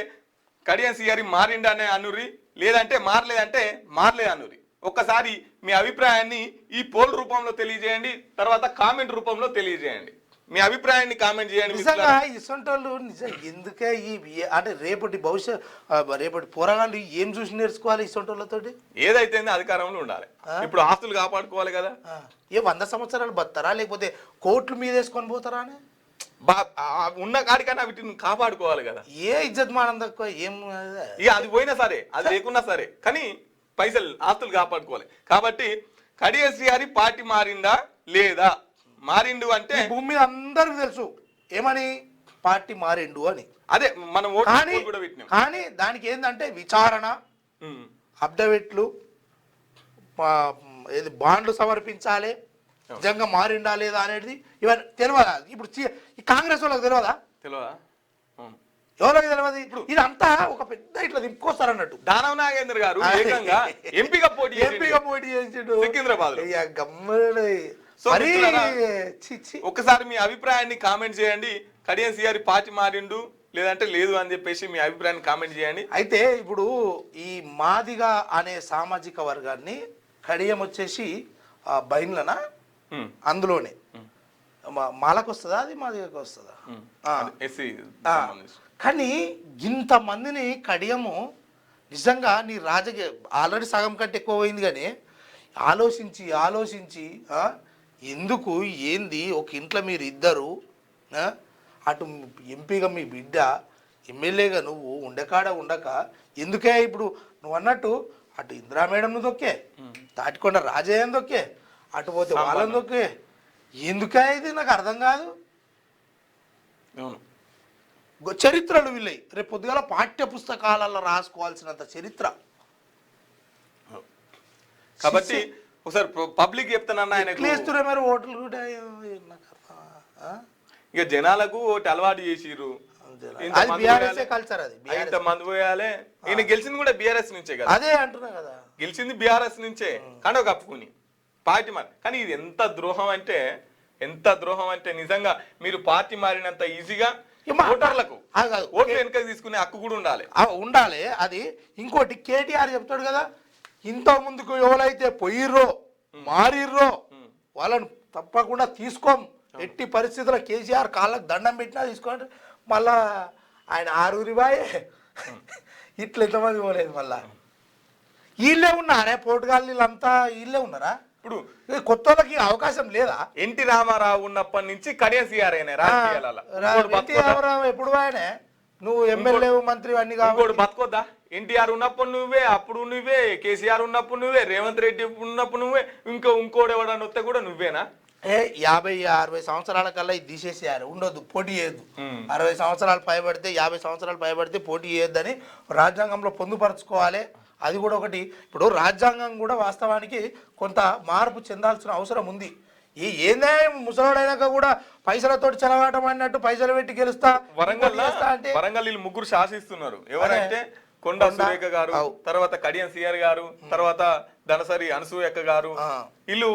Speaker 1: కడియం సిఆర్ మారిండనే అనురి, లేదంటే మారలేదంటే మారలేదు అనురి. ఒక్కసారి మీ అభిప్రాయాన్ని ఈ పోల్ రూపంలో తెలియజేయండి, తర్వాత కామెంట్ రూపంలో తెలియజేయండి. మీ అభిప్రాయాన్ని కామెంట్ చేయండి.
Speaker 2: నిజంగా ఇసొంటోళ్ళు ఎందుకే అంటే రేపటి పోరాగాళ్ళు ఏం చూసి నేర్చుకోవాలి ఇసొంటోళ్ళతోటి?
Speaker 1: ఏదైతే అధికారంలో ఉండాలి, ఇప్పుడు ఆస్తులు కాపాడుకోవాలి కదా.
Speaker 2: 100 సంవత్సరాలు బతారా, లేకపోతే కోట్లు మీద వేసుకొని పోతారా అని
Speaker 1: ఉన్న కాడికన్నా వీటిని కాపాడుకోవాలి కదా.
Speaker 2: ఏ ఇజ్జత్ మానం తక్కువ ఏం
Speaker 1: ఇక అది పోయినా సరే, అది లేకున్నా సరే, కానీ పైసలు ఆస్తులు కాపాడుకోవాలి. కాబట్టి కడియం సిఆర్ పార్టీ మారిందా లేదా? మారిండు అంటే
Speaker 2: భూమి మీద అందరికి తెలుసు ఏమని, పార్టీ మారిండు అని.
Speaker 1: అదే మనం కూడా పెట్టినాం.
Speaker 2: కానీ దానికి ఏంటంటే విచారణ, అప్డేట్లు, బాండ్లు సమర్పించాలి, నిజంగా మారిండా లేదా అనేది ఇవన్నీ తెలియదా? ఇప్పుడు కాంగ్రెస్ వాళ్ళకి తెలియదా? ఎవరికి తెలియదు? ఇప్పుడు ఇదంతా ఒక పెద్ద ఇట్లా దింపుకొస్తారు అన్నట్టు.
Speaker 1: దానవ నాగేంద్ర గారు ఏకంగా ఎంపీగా పోటీ చేసిండు సికింద్రాబాద్. ఒక్కసారి మీ అభిప్రాయాన్ని కామెంట్ చేయండి. కడియం సిఆర్ పార్టీ మారిండు లేదంటే లేదు అని చెప్పేసి మీ అభిప్రాయాన్ని కామెంట్ చేయండి.
Speaker 2: అయితే ఇప్పుడు ఈ మాదిగ అనే సామాజిక వర్గాన్ని కడియం వచ్చేసి బైన్లనా అందులోనే మాలకు వస్తుందా, అది మాదిగకు వస్తుందా? కానీ ఇంతమందిని కడియము నిజంగా నీ రాజకీయ ఆల్రెడీ సగం కంటే ఎక్కువ పోయింది, కానీ ఆలోచించి ఎందుకు ఏంది ఒక ఇంట్లో మీరు ఇద్దరు, అటు ఎంపీగా మీ బిడ్డ, ఎమ్మెల్యేగా నువ్వు ఉండక ఎందుకే ఇప్పుడు నువ్వు అన్నట్టు అటు ఇందిరా మేడంను దొక్కే, తాటికొండ రాజయ్యను దొక్కే, అటు పోతే వాళ్ళని దొక్కే, ఎందుకే ఇది నాకు అర్థం కాదు. చరిత్రలు వీళ్ళయి రేపు పొద్దుగాల పాఠ్య పుస్తకాలలో రాసుకోవాల్సినంత చరిత్ర.
Speaker 1: కాబట్టి ఒకసారి పబ్లిక్ చెప్తానన్న ఆయన
Speaker 2: ఎట్లేస్తున్నారు మరి ఓట్లు కూడా
Speaker 1: ఇక జనాలకు ఒకటి అలవాటు చేసిర్రు,
Speaker 2: అది బీఆర్ఎస్ కల్చర్, అది
Speaker 1: ఇంత మంది పోయాలి. ఈయన గెలిచింది కూడా బీఆర్ఎస్ నుంచే కదా,
Speaker 2: అదే అంటున్నా కదా,
Speaker 1: గెలిచింది బీఆర్ఎస్ నుంచే కండవ కప్పుకుని పార్టీ మారి. కానీ ఇది ఎంత ద్రోహం అంటే నిజంగా మీరు పార్టీ మారినంత ఈజీగా ఓటర్లకు ఓట్లు వెనుక తీసుకునే హక్కు కూడా ఉండాలి.
Speaker 2: అది ఇంకోటి కేటీఆర్ చెప్తాడు కదా, ఇంత ముందుకు ఎవరైతే పోయిర్రో మారిర్రో వాళ్ళని తప్పకుండా తీసుకోం, ఎట్టి పరిస్థితుల్లో కేసీఆర్ కాళ్ళకు దండం పెట్టినా తీసుకోండి. మళ్ళా ఆయన ఆరుగురి బాయే ఇట్లా ఎంతమంది పోలేదు. మళ్ళా వీళ్ళే ఉన్నారే పోటుగాళ్ళు, వీళ్ళంతా వీళ్ళే ఉన్నారా? ఇప్పుడు కొత్త వాళ్ళకి అవకాశం లేదా?
Speaker 1: ఎన్టీ రామారావు ఉన్నప్పటి నుంచి కడియం సీఆర్
Speaker 2: రామారావు ఎప్పుడు ఆయనే, నువ్వు ఎమ్మెల్యే మంత్రి అన్ని
Speaker 1: కాబట్టి బతుకోద్దా? ఎన్టీఆర్ ఉన్నప్పుడు నువ్వే, అప్పుడు నువ్వే, కేసీఆర్ ఉన్నప్పుడు నువ్వే, రేవంత్ రెడ్డి ఉన్నప్పుడు నువ్వే, ఇంకోటి ఎవడని వస్తే కూడా నువ్వేనా?
Speaker 2: 50-60 సంవత్సరాల కల్లా ఇది తీసేసేయాలి, ఉండొద్దు, పోటీ చేయొద్దు. 60 సంవత్సరాలు పైబడితే 50 సంవత్సరాలు పైబడితే పోటీ చేయొద్దని రాజ్యాంగంలో పొందుపరచుకోవాలి. అది కూడా ఒకటి. ఇప్పుడు రాజ్యాంగం కూడా వాస్తవానికి కొంత మార్పు చెందాల్సిన అవసరం ఉంది. ఏందే ముసలాడైనాక కూడా పైసలతో చెలగాటం అన్నట్టు పైసలు పెట్టి గెలుస్తా
Speaker 1: అంటే వరంగల్ వీళ్ళు ముగ్గురు శాసిస్తున్నారు. ఎవరంటే కొండా సురేఖ గారు, తర్వాత కడియం సీఆర్ గారు, తర్వాత ధనసరి అనసూయక్క గారు. వీళ్ళు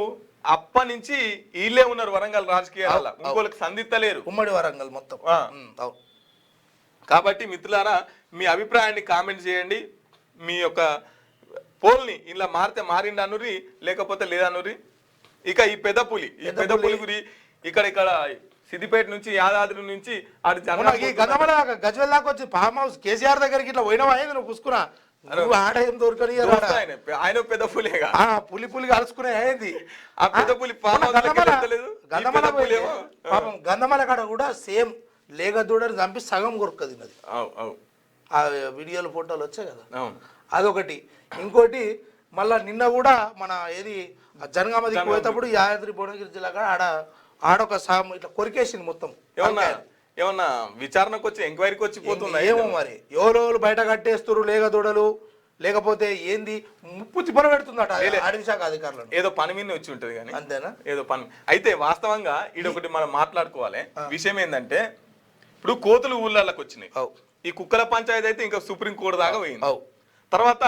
Speaker 1: అప్పటి నుంచి వీళ్ళే ఉన్నారు వరంగల్ రాజకీయాల, ఇంకోళ్ళకి సందిత్తలేరు,
Speaker 2: ఉమ్మడి వరంగల్ మొత్తం.
Speaker 1: కాబట్టి మిత్రులారా మీ అభిప్రాయాన్ని కామెంట్ చేయండి. మీ యొక్క పోల్ని ఇలా మారితే మారిండి అనురి, లేకపోతే లేదనురి. ఇక ఈ పెద్ద పులి గురి ఇక్కడ సిద్దిపేట నుంచి యాదాద్రి నుంచి
Speaker 2: గజ్వెల్ దాకా వచ్చి ఫామ్ హౌస్ కేసీఆర్ దగ్గరికి ఇట్లా పోయినా నువ్వు పుసుకున్నా ఆడ ఏం దొరకని
Speaker 1: ఆయన పెద్ద పులిగా
Speaker 2: పులి కలుసుకునే అయింది.
Speaker 1: ఆ పెద్ద పులి
Speaker 2: గంధమల కాడ కూడా సేమ్ లేగ దూడని చంపి సగం కొరకది అది. ఆ వీడియోలు ఫోటోలు వచ్చాయి కదా, అదొకటి. ఇంకోటి మళ్ళా నిన్న కూడా మన ఏది జనగామదికి పోయేటప్పుడు యాదాద్రి భువనగిరి జిల్లా ఆడొక ఇట్లా కొరికేసింది మొత్తం.
Speaker 1: ఏమన్నా విచారణకు వచ్చి ఎంక్వైరీకి వచ్చి పోతుందా
Speaker 2: ఏమో మరి, ఎవరు బయట కట్టేస్తారు లేగ దూడలు, లేకపోతే ఏంది ముప్పు తిప్పల పెడుతుందట అడవి శాఖ అధికారులు.
Speaker 1: ఏదో పని మీద వచ్చి ఉంటది కానీ
Speaker 2: అంతేనా,
Speaker 1: ఏదో పని. అయితే వాస్తవంగా ఇదొకటి మనం మాట్లాడుకోవాలి. విషయం ఏంటంటే ఇప్పుడు కోతులు ఊళ్ళకి వచ్చినాయి, ఈ కుక్కల పంచాయతీ అయితే ఇంకా సుప్రీంకోర్టు దాకా పోయింది. తర్వాత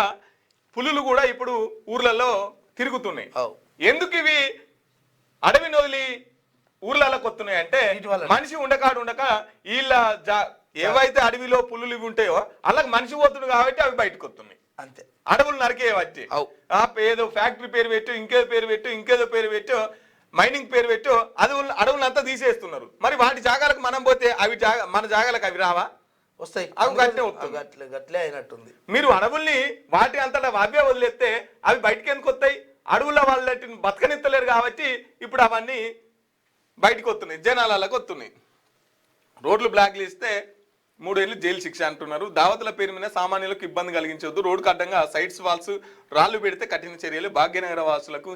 Speaker 1: పులులు కూడా ఇప్పుడు ఊర్లలో తిరుగుతున్నాయి. ఎందుకు ఇవి అడవిని వదిలి ఊర్లలోకి వస్తున్నాయి అంటే మనిషి ఉండక వీళ్ళ ఏవైతే అడవిలో పులులు ఇవి ఉంటాయో అలాగే మనిషి పోతుంది కాబట్టి అవి బయటకు వస్తున్నాయి.
Speaker 2: అంతే,
Speaker 1: అడవులు నరికే వచ్చి ఏదో ఫ్యాక్టరీ పేరు పెట్టు, ఇంకేదో పేరు పెట్టు, మైనింగ్ పేరు పెట్టు, అడవులు అంతా తీసేస్తున్నారు. మరి వాటి జాగాలకు మనం పోతే అవి మన జాగాలకు అవి రావా?
Speaker 2: వస్తాయి. గట్లే అయినట్టుంది.
Speaker 1: మీరు అడవుల్ని వాటి అంతటా అవే వదిలేస్తే అవి బయటకి ఎందుకు వస్తాయి? అడవుల్లో వాళ్ళని బతకనిత్తలేరు కాబట్టి ఇప్పుడు అవన్నీ బయటకు వస్తున్నాయి, జనాలకు వస్తున్నాయి. రోడ్లు బ్లాక్లు ఇస్తే 3 ఏళ్ళు జైలు శిక్ష అంటున్నారు. దావతుల పేరు మీద సామాన్యులకు ఇబ్బంది కలిగించవద్దు, రోడ్డుకు అడ్డంగా సైడ్స్ వాల్స్ రాళ్లు పెడితే కఠిన చర్యలు. భాగ్యనగర వాసులకు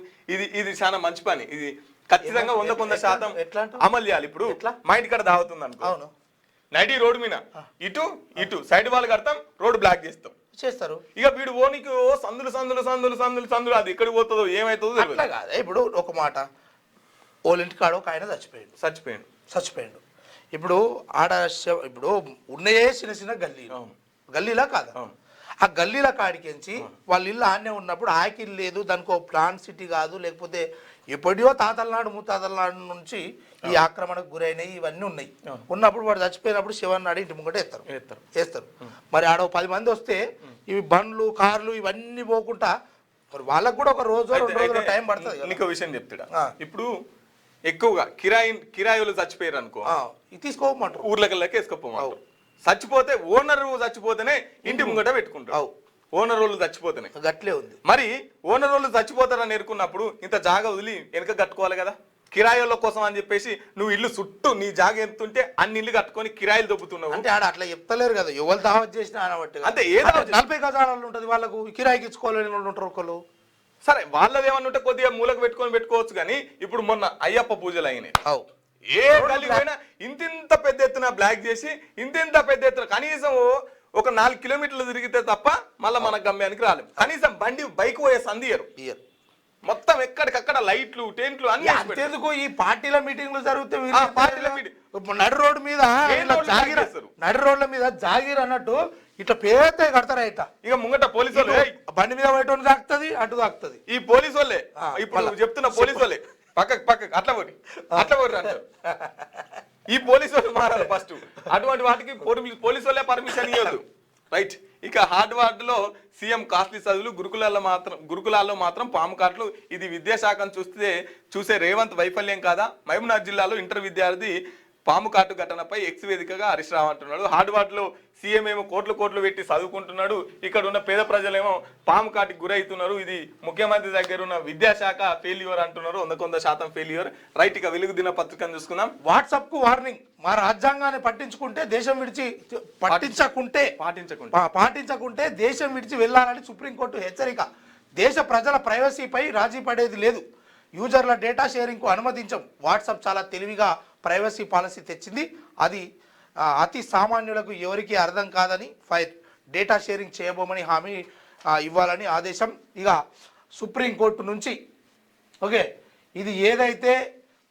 Speaker 1: ఇది చాలా మంచి పని. ఇది ఖచ్చితంగా 100% అమలు చేయాలి. ఇప్పుడు మా ఇంటికాడ దావతుంది అనుకో, నైటీ రోడ్డు మీద ఇటు సైడ్ వాళ్ళు కడతాం, రోడ్డు బ్లాక్ చేస్తారు. ఇక వీడు ఓనికి సందులు అది ఎక్కడికి పోతుందో ఏమైతుందో
Speaker 2: కాదు. ఇప్పుడు ఒక మాట, ఓళ్ళింటికాడ ఒక ఆయన చచ్చిపోయాడు. ఇప్పుడు ఇప్పుడు ఉన్నాయే చిన్న గల్లీలా కాదు, ఆ గల్లీల కాడికించి వాళ్ళ ఇల్లు ఆడనే ఉన్నప్పుడు ఆకిల్ లేదు, దానికి ప్లాన్ సిటీ కాదు, లేకపోతే ఎప్పుడో ముత్తాతల నాడు నుంచి ఈ ఆక్రమణకు గురైనవి ఇవన్నీ ఉన్నాయి. ఉన్నప్పుడు వాడు చచ్చిపోయినప్పుడు శివన్ నాడు ఇంటి ముంగట వేస్తారు. మరి ఆడ 10 మంది వస్తే ఇవి బండ్లు కార్లు ఇవన్నీ పోకుండా మరి వాళ్ళకు కూడా ఒక రోజు 2 రోజులు టైం పడుతుంది.
Speaker 1: ఇంకో విషయం చెప్తాడా, ఇప్పుడు ఎక్కువగా కిరాయిలు చచ్చిపోయారు అనుకో,
Speaker 2: తీసుకోమంటారు,
Speaker 1: ఊర్లకి వేసుకోపోమంటారు. చచ్చిపోతే ఓనర్ చచ్చిపోతేనే ఇంటి ముంగట పెట్టుకుంటారు. ఓనర్ వాళ్ళు చచ్చిపోతేనే
Speaker 2: గట్లే ఉంది.
Speaker 1: మరి ఓనర్ వాళ్ళు చచ్చిపోతారని ఎరుకున్నప్పుడు ఇంత జాగా వదిలి వెనక కట్టుకోవాలి కదా, కిరాయిల కోసం అని చెప్పేసి. నువ్వు ఇల్లు చుట్టూ నీ జాగా ఎంతుంటే అన్ని ఇల్లు కట్టుకొని కిరాయిలు దొబ్బుతున్నావు
Speaker 2: అంటే ఆడ అట్లా చెప్తలేరు కదా, ఎవరు దావత్ చేసినా
Speaker 1: అంటే ఏదో
Speaker 2: 40 గజాలు ఉంటుంది వాళ్ళకు, కిరాయికి ఇచ్చుకోవాలని వాళ్ళు ఉంటారు ఒకళ్ళు.
Speaker 1: సరే వాళ్ళది ఏమన్నా ఉంటే కొద్దిగా మూలకు పెట్టుకోవచ్చు. కానీ ఇప్పుడు మొన్న అయ్యప్ప పూజలు అయినాయి, ఏ గల్లీ పోయినా ఇంత పెద్ద ఎత్తున బ్లాక్ చేసి ఇంత పెద్ద ఎత్తున కనీసం ఒక 4 కిలోమీటర్లు తిరిగితే తప్ప మళ్ళీ మన గమ్యానికి రాలేము. కనీసం బైక్ పోయే సంధియరు. మొత్తం ఎక్కడికక్కడ లైట్లు టెంట్లు అన్ని వేసి పెట్టారు.
Speaker 2: అంతేందుకు ఈ పార్టీల మీటింగ్లు జరిగితే
Speaker 1: పార్టీల meeting.
Speaker 2: నడి రోడ్డు మీద
Speaker 1: Main
Speaker 2: ఇలా
Speaker 1: road లో
Speaker 2: జాగీర్
Speaker 1: చేస్తారు.
Speaker 2: నడి రోడ్ల మీద జాగీర్ అన్నట్టు ఇట్లా పేద కడతారా ఇట్లా
Speaker 1: ఇక ముంగట పోలీసు వాళ్ళు "ఏయ్,
Speaker 2: బండి మీద బయట తాకుతుంది అటు తాకుతుంది.
Speaker 1: ఈ పోలీసు వాళ్ళే ఇప్పుడు
Speaker 2: మళ్ళా.
Speaker 1: నువ్వు చెప్తున్న పోలీసు వాళ్ళే పక్కకు అట్లా పోటీ అంటారు. ఈ పోలీసు వాళ్ళు మారాలి ఫస్ట్. అటువంటి వాటికి పోలీసు వాళ్ళే పర్మిషన్ ఇవ్వదు. రైట్. ఇక హార్డ్వార్డ్లో సీఎం కాస్ట్లీ చదువులు గురుకులాల్లో మాత్రం పాము కాట్లు. ఇది విద్యాశాఖను చూసే రేవంత్ వైఫల్యం కాదా? మహబూబ్నగర్ జిల్లాలో ఇంటర్ విద్యార్థి పాము కాటు ఘటనపై ఎక్స్ వేదికగా హరీష్ రావు అంటున్నాడు. హార్డ్వార్డ్లో సీఎం ఏమో కోట్లు పెట్టి చదువుకుంటున్నాడు, ఇక్కడ ఉన్న పేద ప్రజలేమో పాము కాటికి గురవుతున్నారు. ఇది ముఖ్యమంత్రి దగ్గర ఉన్న విద్యాశాఖ ఫెయిల్యూర్ అంటున్నారు. 100% ఫెయిల్యూర్. రైట్. ఇక వెలుగు దిన పత్రికను చూసుకుందాం.
Speaker 2: వాట్సాప్ కు వార్నింగ్. మా రాజ్యాంగాన్ని పట్టించుకుంటే దేశం విడిచి పాటించకుంటే దేశం విడిచి వెళ్లాలని సుప్రీంకోర్టు హెచ్చరిక. దేశ ప్రజల ప్రైవసీపై రాజీ పడేది లేదు. యూజర్ల డేటా షేరింగ్కు అనుమతించం. వాట్సాప్ చాలా తెలివిగా ప్రైవసీ పాలసీ తెచ్చింది. అది అతి సామాన్యులకు ఎవరికి అర్థం కాదని ఫైర్. డేటా షేరింగ్ చేయబోమని హామీ ఇవ్వాలని ఆదేశం. ఇక సుప్రీంకోర్టు నుంచి ఓకే, ఇది ఏదైతే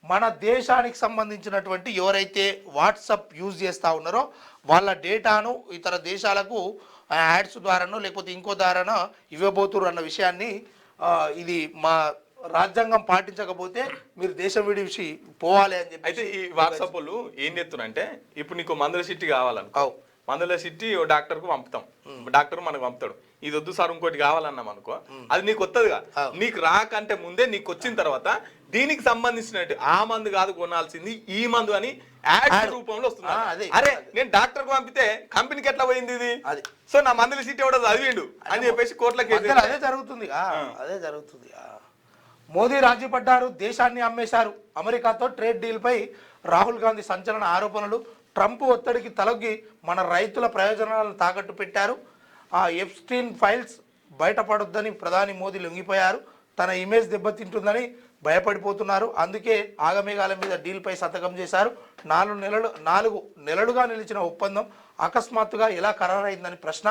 Speaker 2: మన దేశానికి సంబంధించినటువంటి ఎవరైతే వాట్సాప్ యూజ్ చేస్తూ ఉన్నారో వాళ్ళ డేటాను ఇతర దేశాలకు యాడ్స్ ద్వారానో లేకపోతే ఇంకో ద్వారానో ఇవ్వబోతురు అన్న విషయాన్ని ఇది మా రాజ్యాంగం పాటించకపోతే మీరు దేశం విడిచి పోవాలి అని చెప్పి.
Speaker 1: అయితే ఈ వాట్సాప్ వాళ్ళు ఏం చేస్తున్నారంటే ఇప్పుడు నీకు మందుల సిట్టి కావాలనుకో, మందుల సిట్టి ఓ డాక్టర్ కు పంపుతాం, డాక్టర్ మనకు పంపుతాడు. ఇది వద్దు సార్ ఇంకోటి కావాలన్నాం అనుకో, అది నీకు వస్తుందిగా. నీకు రాకంటే ముందే నీకు వచ్చిన తర్వాత దీనికి సంబంధించినట్టు ఆ మందు కాదు కొనాల్సింది ఈ మందు అని యాడ్ రూపంలో వస్తుంది. అరే నేను డాక్టర్ కు పంపితే కంపెనీకి ఎట్లా పోయింది ఇది, సో నా మందుల సిట్టి ఎవడో చదివిండు అని చెప్పేసి కోర్టులకి
Speaker 2: అదే జరుగుతుంది. మోదీ రాజీ పడ్డారు, దేశాన్ని అమ్మేశారు. అమెరికాతో ట్రేడ్ డీల్పై రాహుల్ గాంధీ సంచలన ఆరోపణలు. ట్రంప్ ఒత్తిడికి తలొగ్గి మన రైతుల ప్రయోజనాలను తాకట్టు పెట్టారు. ఎప్స్టీన్ ఫైల్స్ బయటపడొద్దని ప్రధాని మోదీ లొంగిపోయారు. తన ఇమేజ్ దెబ్బతింటుందని భయపడిపోతున్నారు. అందుకే ఆగమేఘాల మీద డీల్పై సంతకం చేశారు. 4 నెలలుగా నిలిచిన ఒప్పందం అకస్మాత్తుగా ఎలా ఖరారైందని ప్రశ్న.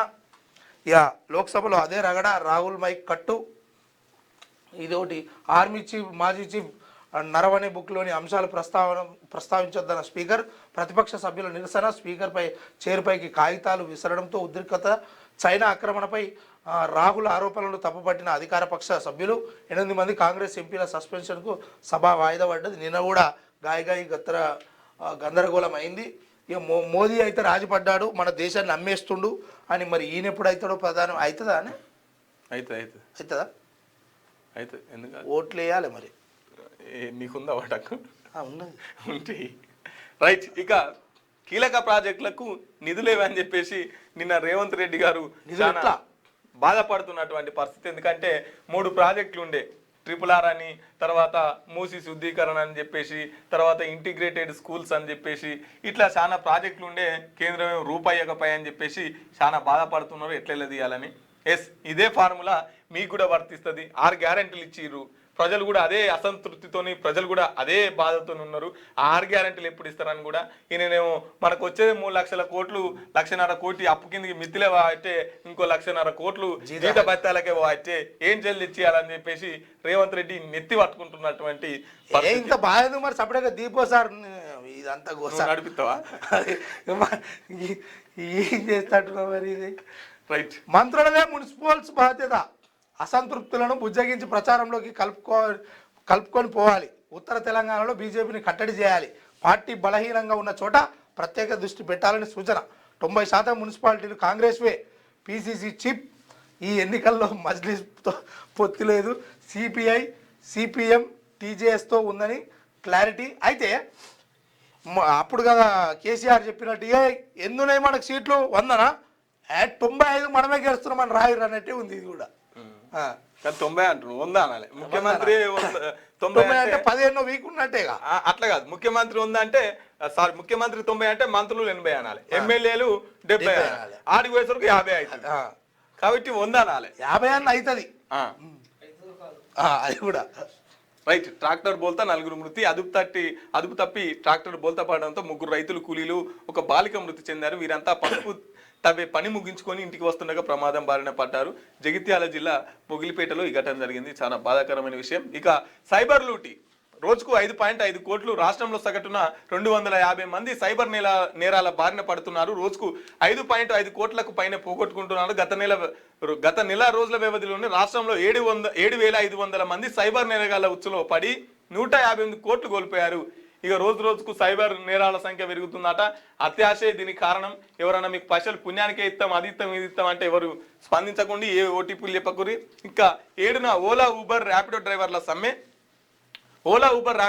Speaker 2: ఇక లోక్సభలో అదే రగడ. రాహుల్ మైక్ కట్టు. ఇదొకటి. ఆర్మీ చీఫ్ మాజీ చీఫ్ నరవణే బుక్లోని అంశాలు ప్రస్తావించొద్దన్న స్పీకర్. ప్రతిపక్ష సభ్యుల నిరసన. స్పీకర్పై చైర్పైకి కాగితాలు విసరడంతో ఉద్రిక్తత. చైనా ఆక్రమణపై రాహుల్ ఆరోపణలు తప్పుపట్టిన అధికార పక్ష సభ్యులు. 8 మంది కాంగ్రెస్ ఎంపీల సస్పెన్షన్కు సభ వాయిదా పడ్డది. నిన్న కూడా గాయగాయి గందరగోళం అయింది. ఇక మోదీ అయితే రాజీపడ్డాడు, మన దేశాన్ని అమ్మేస్తుండు అని. మరి ఈయన ఎప్పుడు అవుతాడో ప్రధానం అవుతుందా అని? అవుతుందా?
Speaker 1: అయితే ఎందుకు
Speaker 2: ఓట్లు వేయాలి మరి.
Speaker 1: నీకుందా వాటకు?
Speaker 2: ఉన్నది.
Speaker 1: ఉంటే రైట్. ఇక కీలక ప్రాజెక్టులకు నిధులేవని చెప్పేసి నిన్న రేవంత్ రెడ్డి గారు చాలా బాధపడుతున్నటువంటి పరిస్థితి. ఎందుకంటే 3 ప్రాజెక్టులు ఉండే, RRR అని, తర్వాత మూసి శుద్ధీకరణ అని చెప్పేసి, తర్వాత ఇంటిగ్రేటెడ్ స్కూల్స్ అని చెప్పేసి, ఇట్లా చాలా ప్రాజెక్టులు ఉండే. కేంద్రం రూపాయకపై అని చెప్పేసి చాలా బాధపడుతున్నారు ఎట్లా తీయాలని. ఎస్, ఇదే ఫార్ములా మీకు కూడా వర్తిస్తుంది. 6 గ్యారెంటీలు ఇచ్చిర్రు. ప్రజలు కూడా అదే అసంతృప్తితోని, ప్రజలు కూడా అదే బాధతో ఉన్నారు. 6 గ్యారెంటీలు ఎప్పుడు ఇస్తారని కూడా ఈయనేమో మనకు వచ్చేది 3 లక్షల కోట్లు, 1.5 కోటి అప్పు కిందకి మిత్తిలే వాటే, ఇంకో 1.5 కోట్లు జీత భత్యాలకే వాటే, ఏం జల్ది ఇచ్చేయాలని చెప్పేసి రేవంత్ రెడ్డి నెత్తి పట్టుకుంటున్నటువంటి.
Speaker 2: ఇంత బాధ మరి సపరేట్గా దీపో సార్ ఇదంతా
Speaker 1: నడిపిస్తావా?
Speaker 2: ఏం చేస్తాడు మరి ఇది.
Speaker 1: రైట్.
Speaker 2: మంత్రులదే మున్సిపల్స్ బాధ్యత. అసంతృప్తులను బుజ్జగించి ప్రచారంలోకి కలుపుకొని పోవాలి. ఉత్తర తెలంగాణలో బీజేపీని కట్టడి చేయాలి. పార్టీ బలహీనంగా ఉన్న చోట ప్రత్యేక దృష్టి పెట్టాలని సూచన. 90% మున్సిపాలిటీలు కాంగ్రెస్వే. PCC chief. ఈ ఎన్నికల్లో మజ్లిస్తో పొత్తు లేదు. సిపిఐ సిపిఎం టీజేఎస్తో ఉందని క్లారిటీ. అయితే అప్పుడు కదా కేసీఆర్ చెప్పినట్టు ఎందున్నాయి మనకు సీట్లు 100నా 95 మనమే గెలుస్తున్నామని రాయరు అన్నట్టే ఉంది. ఇది కూడా
Speaker 1: 90 అంటున్నావు, 100 అనాలి. ముఖ్యమంత్రి
Speaker 2: 90 అంటే 15 వీక్ ఉన్నట్టేగా.
Speaker 1: అట్లా కాదు. ముఖ్యమంత్రి 100 అంటే సారీ, ముఖ్యమంత్రి 90 అంటే మంత్రులు 80 అనాలి, ఎమ్మెల్యేలు 70 అనాలి, ఆడికి పోయేసరికి 50 అవుతుంది. కాబట్టి 100 అనాలి.
Speaker 2: 50 అన్న అవుతుంది. అది కూడా
Speaker 1: రైట్. ట్రాక్టర్ బోల్తా 4 మృతి. అదుపు తప్పి ట్రాక్టర్ బోల్తా పడడంతో 3 రైతులు కూలీలు, ఒక బాలిక మృతి చెందారు. వీరంతా పసుపు తవ్వే పని ముగించుకొని ఇంటికి వస్తుండగా ప్రమాదం బారిన పడ్డారు. జగిత్యాల జిల్లా మొగిలిపేటలో ఈ ఘటన జరిగింది. చాలా బాధాకరమైన విషయం. ఇక సైబర్ లూటీ రోజుకు 5.5 కోట్లు, రాష్ట్రంలో సగటున 250 మంది సైబర్ నేరాల బారిన పడుతున్నారు. రోజుకు 5.5 కోట్లకు పైన పోగొట్టుకుంటున్నారు. గత నెల రోజుల వ్యవధిలోనే రాష్ట్రంలో 7,500 మంది సైబర్ నేరగాళ్ల ఉచ్చులో పడి 158 కోట్లు కోల్పోయారు. ఇక రోజు రోజుకు సైబర్ నేరాల సంఖ్య పెరుగుతుందట. అత్యాశే దీనికి కారణం. ఎవరైనా మీకు పైసలు పుణ్యానికే ఇస్తాం, అది ఇస్తాం, ఇది ఇస్తాం అంటే ఎవరు స్పందించకుండా ఏ ఓటీపీలు చెప్పకూరి. ఇంకా 7న ఓలా, ఊబర్, ర్యాపిడో డ్రైవర్ల సమ్మె. ఓలా, ఊబర్,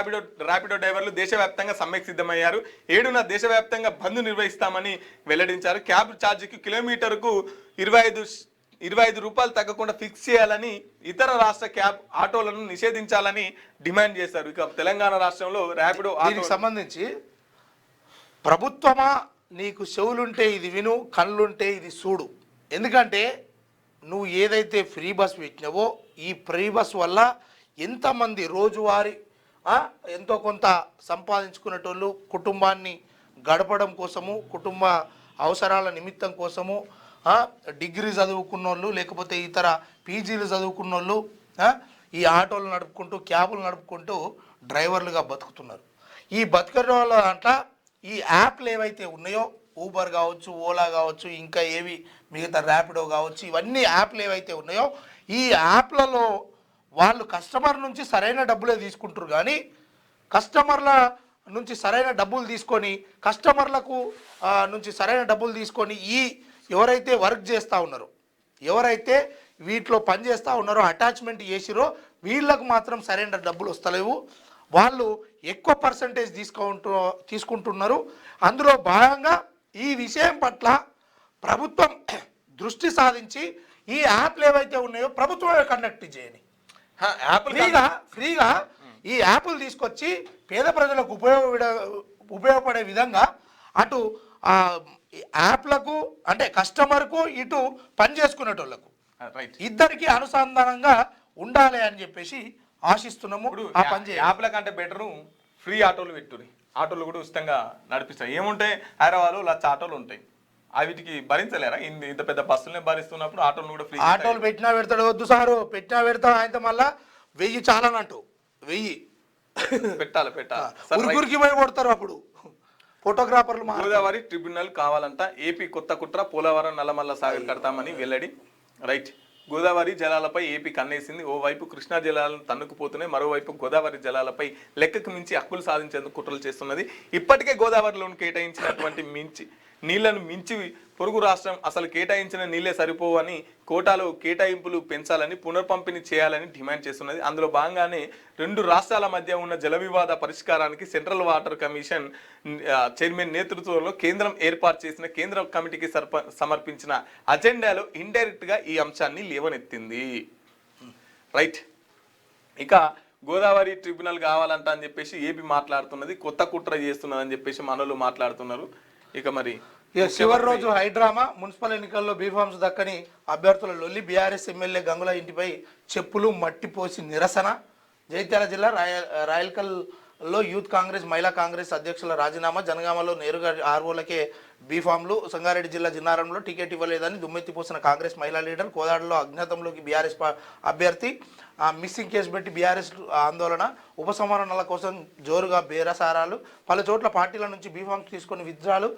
Speaker 1: ర్యాపిడో డ్రైవర్లు దేశవ్యాప్తంగా సమ్మెకు సిద్ధమయ్యారు. 7న దేశవ్యాప్తంగా బంద్ నిర్వహిస్తామని వెల్లడించారు. క్యాబ్ ఛార్జీకి కిలోమీటర్కు 25 రూపాయలు తగ్గకుండా ఫిక్స్ చేయాలని, ఇతర రాష్ట్ర క్యాబ్ ఆటోలను నిషేధించాలని డిమాండ్ చేశారు. ఇక తెలంగాణ రాష్ట్రంలో ర్యాపిడో
Speaker 2: దీనికి సంబంధించి ప్రభుత్వమా నీకు చెవులుంటే ఇది విను, కళ్ళుంటే ఇది చూడు. ఎందుకంటే నువ్వు ఏదైతే ఫ్రీ బస్ పెట్టినావో ఈ ఫ్రీ బస్ వల్ల ఎంతమంది రోజువారీ ఎంతో కొంత సంపాదించుకునేటోళ్ళు కుటుంబాన్ని గడపడం కోసము, కుటుంబ అవసరాల నిమిత్తం కోసము, డిగ్రీ చదువుకున్న వాళ్ళు లేకపోతే ఇతర పీజీలు చదువుకున్న వాళ్ళు ఈ ఆటోలు నడుపుకుంటూ, క్యాబులు నడుపుకుంటూ డ్రైవర్లుగా బతుకుతున్నారు. ఈ బతుకున్న వాళ్ళ దాంట్లో ఈ యాప్లు ఏవైతే ఉన్నాయో, ఊబర్ కావచ్చు, ఓలా కావచ్చు, ఇంకా ఏవి మిగతా ర్యాపిడో కావచ్చు, ఇవన్నీ యాప్లు ఏవైతే ఉన్నాయో ఈ యాప్లలో వాళ్ళు కస్టమర్ నుంచి సరైన డబ్బులే తీసుకుంటారు. కానీ కస్టమర్ల నుంచి సరైన డబ్బులు తీసుకొని, కస్టమర్లకు నుంచి సరైన డబ్బులు తీసుకొని ఈ ఎవరైతే వర్క్ చేస్తూ ఉన్నారో, ఎవరైతే వీటిలో పని చేస్తూ ఉన్నారో, అటాచ్మెంట్ చేసిరో వీళ్ళకు మాత్రం సరైన డబ్బులు వస్తలేవు. వాళ్ళు ఎక్కువ పర్సంటేజ్ తీసుకుంటున్నారు. అందులో భాగంగా ఈ విషయం పట్ల ప్రభుత్వం దృష్టి సాధించి ఈ యాప్లు ఏవైతే ఉన్నాయో ప్రభుత్వమే కండక్ట్ చేయని, ఫ్రీగా ఈ యాప్లు తీసుకొచ్చి పేద ప్రజలకు ఉపయోగపడే విధంగా అటు యాప్లకు అంటే కస్టమర్కు, ఇటు పని చేసుకునేటోళ్లకు ఇద్దరికి అనుసంధానంగా ఉండాలి అని చెప్పేసి ఆశిస్తున్నాము. ఆ పని
Speaker 1: యాప్ల కంటే బెటరు ఫ్రీ ఆటోలు పెట్టుర్రి. ఆటోలు కూడా ఉచితంగా నడిపిస్తాయి. ఏముంటాయి, హైదరాబాద్లో 1,00,000 ఆటోలు ఉంటాయి. వీటికి భరించలేరా? ఇంత పెద్ద బస్సులనే భరిస్తున్నప్పుడు ఆటోలు కూడా ఫ్రీ.
Speaker 2: ఆటోలు పెట్టినా పెడతాడు, వద్దు సారు పెట్టినా పెడతా, ఆయన మళ్ళా 1000 చాలనంటూ 1000
Speaker 1: పెట్టాలి.
Speaker 2: ఉరికి పోయి కొడతారు అప్పుడు ఫోటోగ్రాఫర్లు.
Speaker 1: గోదావరి ట్రిబ్యునల్ కావాలంట. ఏపీ కొత్త కుట్ర, పోలవరం నల్లమల్ల సాగర్ కడతామని వెల్లడి. రైట్. గోదావరి జలాలపై ఏపీ కన్నేసింది. ఓవైపు కృష్ణా జలాలను తన్నుకుపోతున్నాయి, మరోవైపు గోదావరి జలాలపై లెక్కకు మించి హక్కులు సాధించేందుకు కుట్రలు చేస్తున్నది. ఇప్పటికే గోదావరిలోను కేటాయించినటువంటి నీళ్లను మించి పొరుగు రాష్ట్రం అసలు కేటాయించిన నీళ్లే సరిపోవు అని కోటాలో కేటాయింపులు పెంచాలని, పునర్పంపిణీ చేయాలని డిమాండ్ చేస్తున్నది. అందులో భాగంగానే 2 రాష్ట్రాల మధ్య ఉన్న జల వివాద పరిష్కారానికి సెంట్రల్ వాటర్ కమిషన్ చైర్మన్ నేతృత్వంలో కేంద్రం ఏర్పాటు చేసిన కేంద్ర కమిటీకి సమర్పించిన అజెండాలో ఇండైరెక్ట్ గా ఈ అంశాన్ని లేవనెత్తింది. రైట్. ఇక గోదావరి ట్రిబ్యునల్ కావాలంట అని చెప్పేసి ఏపీ మాట్లాడుతున్నది, కొత్త కుట్ర చేస్తున్నది అని చెప్పేసి మనోళ్ళు మాట్లాడుతున్నారు. ఇక మరి
Speaker 2: చివరి రోజు హైడ్రామా, మున్సిపల్ ఎన్నికల్లో బీఫామ్స్ దక్కని అభ్యర్థుల లొల్లి, బీఆర్ఎస్ ఎమ్మెల్యే గంగుల ఇంటిపై చెప్పులు మట్టి పోసి నిరసన. జగిత్యాల జిల్లా రాయల్కల్లో యూత్ కాంగ్రెస్, మహిళా కాంగ్రెస్ అధ్యక్షుల రాజీనామా. జనగామలో నేరుగా ఆర్ఓలకే బీఫామ్లు. సంగారెడ్డి జిల్లా జిన్నారంలో టికెట్ ఇవ్వలేదని దుమ్మెత్తిపోసిన కాంగ్రెస్ మహిళా లీడర్. కోదాడలో అజ్ఞాతంలోకి బీఆర్ఎస్ అభ్యర్థి. మిస్సింగ్ కేసు పెట్టి బీఆర్ఎస్ ఆందోళన. ఉపసంహరణల కోసం జోరుగా బేరసారాలు. పలు చోట్ల పార్టీల నుంచి బీఫామ్స్ తీసుకొని విత్డ్రాలు.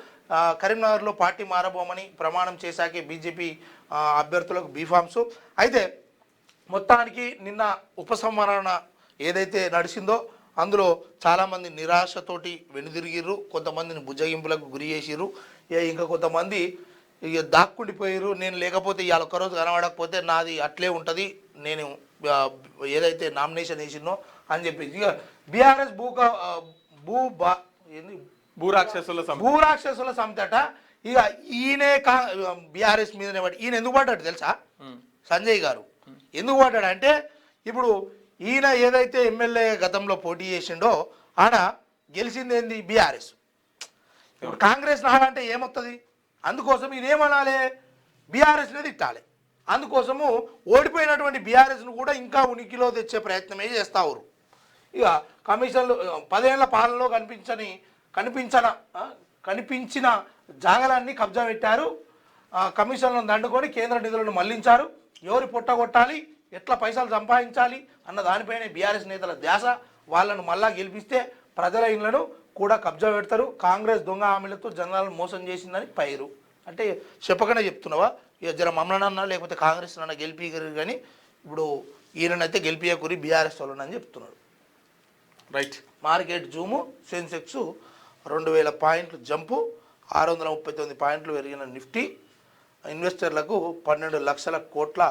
Speaker 2: కరీంనగర్లో పార్టీ మారబోమని ప్రమాణం చేశాకే బీజేపీ అభ్యర్థులకు బీఫామ్స్. అయితే మొత్తానికి నిన్న ఉపసంహరణ ఏదైతే నడిచిందో అందులో చాలామంది నిరాశతోటి వెనుదిరిగిర్రు, కొంతమందిని బుజ్జగింపులకు గురి చేసిర్రు, ఇంకా కొంతమంది ఇక దాక్కుండిపోయారు. నేను లేకపోతే ఇవాళ ఒక్కరోజు కనబడకపోతే నాది అట్లే ఉంటుంది, నేను ఏదైతే నామినేషన్ వేసినో అని చెప్పేసి ఇక బీఆర్ఎస్ భూరాక్షసుల సమితట. ఇక ఈయనే బీఆర్ఎస్ మీదనే పడి ఈయన ఎందుకు పడ్డాడు తెలుసా? సంజయ్ గారు ఎందుకు పడ్డాడు అంటే, ఇప్పుడు ఈయన ఏదైతే ఎమ్మెల్యే గతంలో పోటీ చేసిండో ఆడ గెలిచింది ఏంది బీఆర్ఎస్. ఇప్పుడు కాంగ్రెస్ నాడంటే ఏమొస్తుంది? అందుకోసం ఈయన ఏమనాలి, బీఆర్ఎస్నే తిట్టాలి. అందుకోసము ఓడిపోయినటువంటి బీఆర్ఎస్ను కూడా ఇంకా ఉనికిలో తెచ్చే ప్రయత్నమే చేస్తారు. ఇక కమిషన్లు 10 ఏళ్ల పాలనలో కనిపించిన జాగలన్నీ కబ్జా పెట్టారు. కమిషన్లను దండుకొని కేంద్ర నిధులను మళ్లించారు. ఎవరి పొట్టగొట్టాలి, ఎట్లా పైసలు సంపాదించాలి అన్న దానిపైనే బీఆర్ఎస్ నేతల ధ్యాస. వాళ్ళను మళ్ళా గెలిపిస్తే ప్రజల ఇళ్లను కూడా కబ్జా పెడతారు. కాంగ్రెస్ దొంగ హామీలతో జనాలను మోసం చేసిందని పైరు. అంటే చెప్పకనే చెప్తున్నావా? ఇక జర మమ్మల్ని లేకపోతే కాంగ్రెస్ నన్న గెలిపిగరు, కానీ ఇప్పుడు ఈయననైతే గెలిపియకూరి బీఆర్ఎస్ వాళ్ళని చెప్తున్నాడు.
Speaker 1: రైట్.
Speaker 2: మార్కెట్ జూము, సెన్సెక్స్ 2000 పాయింట్లు జంపు, 639 పాయింట్లు పెరిగిన నిఫ్టీ, ఇన్వెస్టర్లకు 12 లక్షల కోట్ల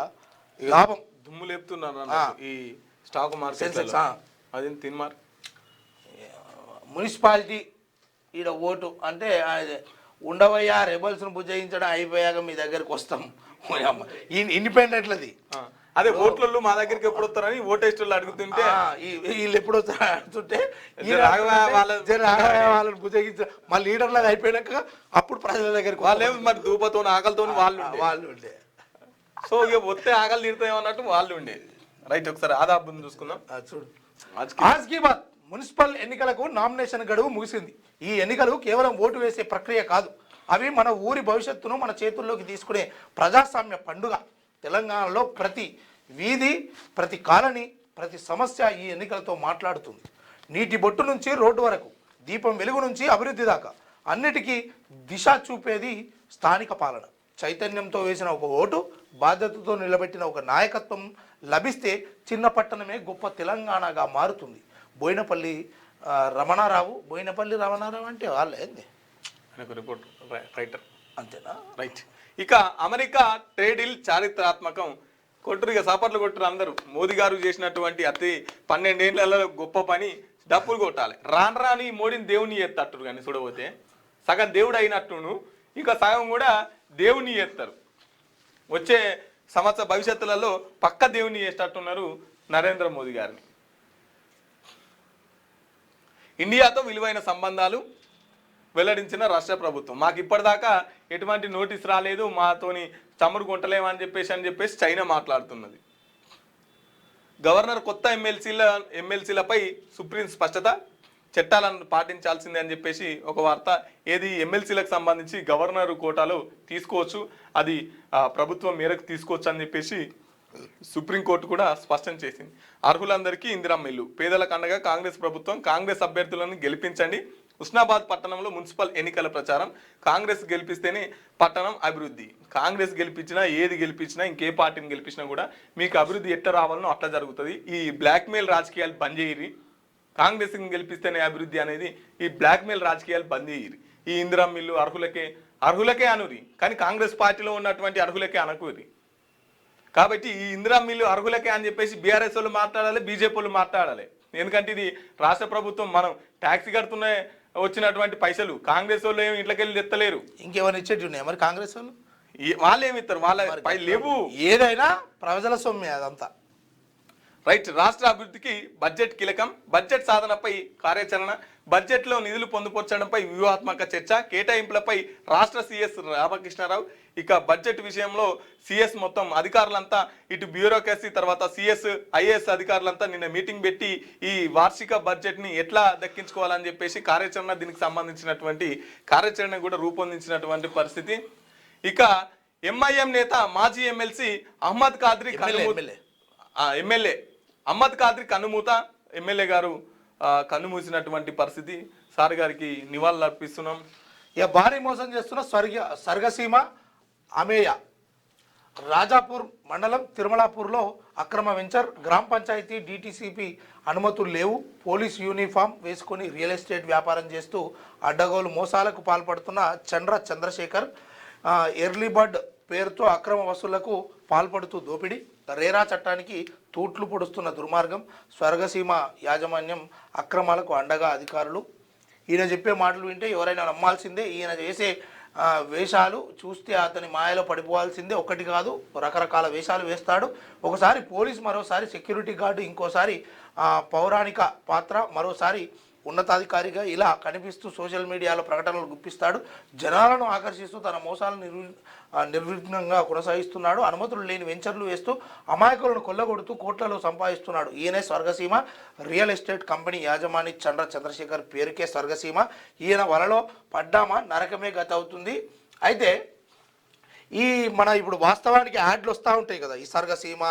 Speaker 2: లాభం.
Speaker 1: దుమ్ము లేపుతున్నారు ఈ స్టాక్ మార్కెట్. అది తిన్మార్
Speaker 2: మున్సిపాలిటీ ఈడ ఓటు అంటే ఉండవయ్యా, రెబల్స్ను బుజ్జగించడం అయిపోయాక మీ దగ్గరికి వస్తాం. ఇండిపెండెంట్లది.
Speaker 1: అదే ఓట్లలో మా దగ్గరికి ఎప్పుడు వస్తారని ఓటేస్టర్లు అడుగుతుంటే
Speaker 2: వీళ్ళు ఎప్పుడు వస్తారు అడుగుతుంటే వాళ్ళని బుజ్జగించ మళ్ళీ లీడర్లాగా అయిపోయాక అప్పుడు ప్రజల దగ్గరికి
Speaker 1: వాళ్ళే మరి దూపతో ఆకలితో వాళ్ళు
Speaker 2: ఉండే.
Speaker 1: సో ఇక వస్తే ఆకలి తీరుతాయన్నట్టు వాళ్ళు ఉండేది. రైట్. ఒకసారి ఆదాబుని చూసుకుందాం.
Speaker 2: చూడు, ఆజ్ కీ బాత్. మున్సిపల్ ఎన్నికలకు నామినేషన్ గడువు ముగిసింది. ఈ ఎన్నికలు కేవలం ఓటు వేసే ప్రక్రియ కాదు, అవి మన ఊరి భవిష్యత్తును మన చేతుల్లోకి తీసుకునే ప్రజాస్వామ్య పండుగ. తెలంగాణలో ప్రతి వీధి, ప్రతి కాలనీ, ప్రతి సమస్య ఈ ఎన్నికలతో మాట్లాడుతుంది. నీటి బొట్టు నుంచి రోడ్డు వరకు, దీపం వెలుగు నుంచి అభివృద్ధి దాకా అన్నిటికీ దిశ చూపేది స్థానిక పాలన. చైతన్యంతో వేసిన ఒక ఓటు, బాధ్యతతో నిలబెట్టిన ఒక నాయకత్వం లభిస్తే చిన్న పట్టణమే గొప్ప తెలంగాణగా మారుతుంది. బోయినపల్లి రమణారావు అంటే వాళ్ళు ఏంది
Speaker 1: రిపోర్ట్ రైటర్
Speaker 2: అంతేనా?
Speaker 1: రైట్. ఇక అమెరికా ట్రేడ్ డీల్ చారిత్రాత్మకం. కొట్టురు, ఇక సాపట్లు కొట్టురు అందరూ. మోదీ గారు చేసినటువంటి అతి 12 ఏళ్లలో గొప్ప పని డప్పులు కొట్టాలి. రాని మోడీని దేవుని ఎత్తట్టురు, కానీ చూడబోతే సగం దేవుడు అయినట్టును, ఇంకా సగం కూడా దేవుని ఎత్తారు. వచ్చే సంవత్సర భవిష్యత్తులలో పక్క దేవుని చేసేటట్టున్నారు నరేంద్ర మోదీ గారిని. ఇండియాతో విలువైన సంబంధాలు వెల్లడించిన రాష్ట్ర ప్రభుత్వం. మాకు ఇప్పటిదాకా ఎటువంటి నోటీస్ రాలేదు, మాతోని చమురు కొంటలేమని చెప్పేసి చైనా మాట్లాడుతున్నది. గవర్నర్ కొత్త ఎమ్మెల్సీలపై సుప్రీం స్పష్టత, చట్టాలను పాటించాల్సిందే అని చెప్పేసి ఒక వార్త. ఏది ఎమ్మెల్సీలకు సంబంధించి గవర్నర్ కోటాలో తీసుకోవచ్చు, అది ప్రభుత్వం మేరకు తీసుకోవచ్చు అని చెప్పేసి సుప్రీంకోర్టు కూడా స్పష్టం చేసింది. అర్హులందరికీ ఇందిరమ్మ ఇల్లు, పేదల కండగా కాంగ్రెస్ ప్రభుత్వం, కాంగ్రెస్ అభ్యర్థులను గెలిపించండి. హుస్నాబాద్ పట్టణంలో మున్సిపల్ ఎన్నికల ప్రచారం. కాంగ్రెస్ గెలిపిస్తేనే పట్టణం అభివృద్ధి. కాంగ్రెస్ గెలిపించినా, ఏది గెలిపించినా, ఇంకే పార్టీని గెలిపించినా కూడా మీకు అభివృద్ధి ఎట్లా రావాలనో అట్లా జరుగుతుంది. ఈ బ్లాక్మెయిల్ రాజకీయాలు బంద్ చేయరి. కాంగ్రెస్ని గెలిపిస్తేనే అభివృద్ధి అనేది ఈ బ్లాక్మెయిల్ రాజకీయాలు బంద్ చేయరి. ఈ ఇందిరమ్మ ఇల్లు అర్హులకే అనురి, కానీ కాంగ్రెస్ పార్టీలో ఉన్నటువంటి అర్హులకే అనకూరి. కాబట్టి ఈ ఇందిరమ్మ ఇల్లు అర్హులకే అని చెప్పేసి బీఆర్ఎస్ వాళ్ళు మాట్లాడాలి, బీజేపీ వాళ్ళు మాట్లాడాలి. ఎందుకంటే ఇది రాష్ట్ర ప్రభుత్వం, మనం ట్యాక్స్ కడుతున్న వచ్చినటువంటి పైసలు కాంగ్రెస్ వాళ్ళు ఏమి ఇంట్లోకెళ్ళి తెత్తలేరు.
Speaker 2: ఇంకెవరు ఇచ్చేటి ఉన్నాయి మరి కాంగ్రెస్ వాళ్ళు?
Speaker 1: వాళ్ళు ఏమి ఇస్తారు, వాళ్ళ లేవు.
Speaker 2: ఏదైనా ప్రజల సొమ్మే అదంతా.
Speaker 1: రైట్. రాష్ట్ర అభివృద్ధికి బడ్జెట్ కీలకం. బడ్జెట్ సాధనపై కార్యాచరణ, బడ్జెట్లో నిధులు పొందుపరచడంపై వ్యూహాత్మక చర్చ, కేటాయింపులపై రాష్ట్ర సీఎస్ రామకృష్ణారావు. ఇక బడ్జెట్ విషయంలో సీఎస్ మొత్తం అధికారులంతా, ఇటు బ్యూరోక్రసీ, తర్వాత సీఎస్, ఐఏఎస్ అధికారులంతా నిన్న మీటింగ్ పెట్టి ఈ వార్షిక బడ్జెట్ని ఎట్లా దక్కించుకోవాలని చెప్పేసి కార్యాచరణ, దీనికి సంబంధించినటువంటి కార్యాచరణ కూడా రూపొందించినటువంటి పరిస్థితి. ఇక ఎంఐఎం నేత మాజీ ఎమ్మెల్సీ అహ్మద్ ఖాద్రీ ఎమ్మెల్యే అహ్మద్ ఖాద్రీ కన్నుమూత. ఎమ్మెల్యే గారు కన్నుమూసినటువంటి పరిస్థితి. సార్ గారికి నివాళులు అర్పిస్తున్నాం.
Speaker 2: ఇక భారీ మోసం చేస్తున్న స్వర్గసీమ అమేయ. రాజాపూర్ మండలం తిరుమలాపూర్లో అక్రమ వెంచర్. గ్రామ పంచాయతీ DTCP అనుమతులు లేవు. పోలీస్ యూనిఫామ్ వేసుకొని రియల్ ఎస్టేట్ వ్యాపారం చేస్తూ అడ్డగోలు మోసాలకు పాల్పడుతున్న చంద్రశేఖర్. ఎర్లీ బర్డ్ పేరుతో అక్రమ వసూళ్లకు పాల్పడుతూ దోపిడీ. రేరా చట్టానికి తూట్లు పొడుస్తున్న దుర్మార్గం. స్వర్గసీమ యాజమాన్యం అక్రమాలకు అండగా అధికారులు. ఈయన చెప్పే మాటలు వింటే ఎవరైనా నమ్మాల్సిందే. ఈయన చేసే వేషాలు చూస్తే అతని మాయలో పడిపోవాల్సిందే. ఒకటి కాదు, రకరకాల వేషాలు వేస్తాడు. ఒకసారి పోలీస్, మరోసారి సెక్యూరిటీ గార్డు, ఇంకోసారి పౌరాణిక పాత్ర, మరోసారి ఉన్నతాధికారిగా ఇలా కనిపిస్తూ సోషల్ మీడియాలో ప్రకటనలు గుప్పిస్తాడు. జనాలను ఆకర్షిస్తూ తన మోసాలను నిర్విఘ్నంగా కొనసాగిస్తున్నాడు. అనుమతులు లేని వెంచర్లు వేస్తూ అమాయకులను కొల్లగొడుతూ కోట్లలో సంపాదిస్తున్నాడు. ఈయనే Swargaseema real estate company యాజమాని Chandrasekhar. పేరుకే స్వర్గసీమ. ఈయన వలలో పడ్డామా నరకమే గత అవుతుంది. అయితే ఈ మన ఇప్పుడు వాస్తవానికి యాడ్లు వస్తూ ఉంటాయి కదా, ఈ సర్గసీమ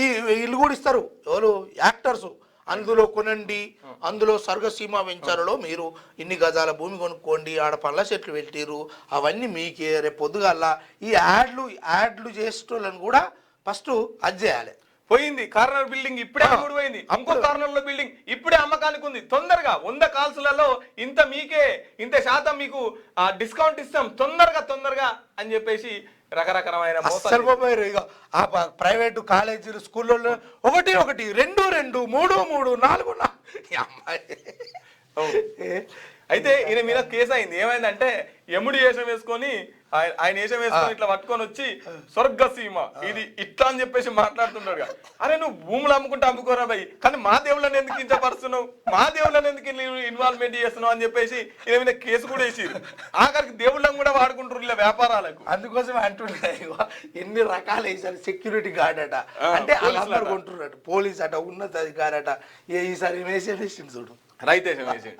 Speaker 2: ఈ వీళ్ళు కూడా ఇస్తారు ఎవరు యాక్టర్స్, అందులో కొనండి, అందులో సర్గసీమ వెంచర్లో మీరు ఇన్ని గజాల భూమి కొనుక్కోండి, ఆడ పండ్ల చెట్లు పెట్టిరు, అవన్నీ మీకే. రేపు పొద్దుగల్లా ఈ యాడ్లు చేసేటోళ్ళని కూడా ఫస్ట్ అది చేయాలి.
Speaker 1: పోయింది కార్నర్ బిల్డింగ్ ఇప్పుడే అమ్ముడు పోయింది, ఇంకో కార్నర్ లో బిల్డింగ్ ఇప్పుడే అమ్మకానికి ఉంది. తొందరగా 100 కాల్స్లలో ఇంత మీకే, ఇంత శాతం మీకు డిస్కౌంట్ ఇస్తాం తొందరగా అని చెప్పేసి రకరకమైన
Speaker 2: ప్రైవేటు కాలేజీలు స్కూళ్ళలో ఒకటి 2 2 3 3 4 అమ్మాయి.
Speaker 1: అయితే ఈయన మీద కేసు అయింది. ఏమైందంటే ఎముడి వేషం వేసుకొని ఆయన వేషం వేసుకొని ఇట్లా పట్టుకొని వచ్చి స్వర్గసీమ ఇది ఇట్లా అని చెప్పేసి మాట్లాడుతుంటాడు. అరే నువ్వు భూములు అమ్ముకోరా భయ్, కానీ మా దేవుళ్ళని ఎందుకు ఇంతపరుస్తున్నావు, మా దేవుళ్ళని ఎందుకు ఇన్వాల్వ్మెంట్ చేస్తున్నావు అని చెప్పేసి ఈయన మీద కేసు కూడా వేసి ఆఖరికి దేవుళ్ళని కూడా వాడుకుంటారు ఇలా వ్యాపారాలకు.
Speaker 2: అందుకోసం అంటున్నాయి ఎన్ని రకాలు వేసారు. సెక్యూరిటీ గార్డ్ అట, అంటే అందరు కొంటున్నాడు, పోలీస్ అట, ఉన్నతాధికారి అట, ఈసారి వేసేసి చూడు
Speaker 1: రైతేషం వేసి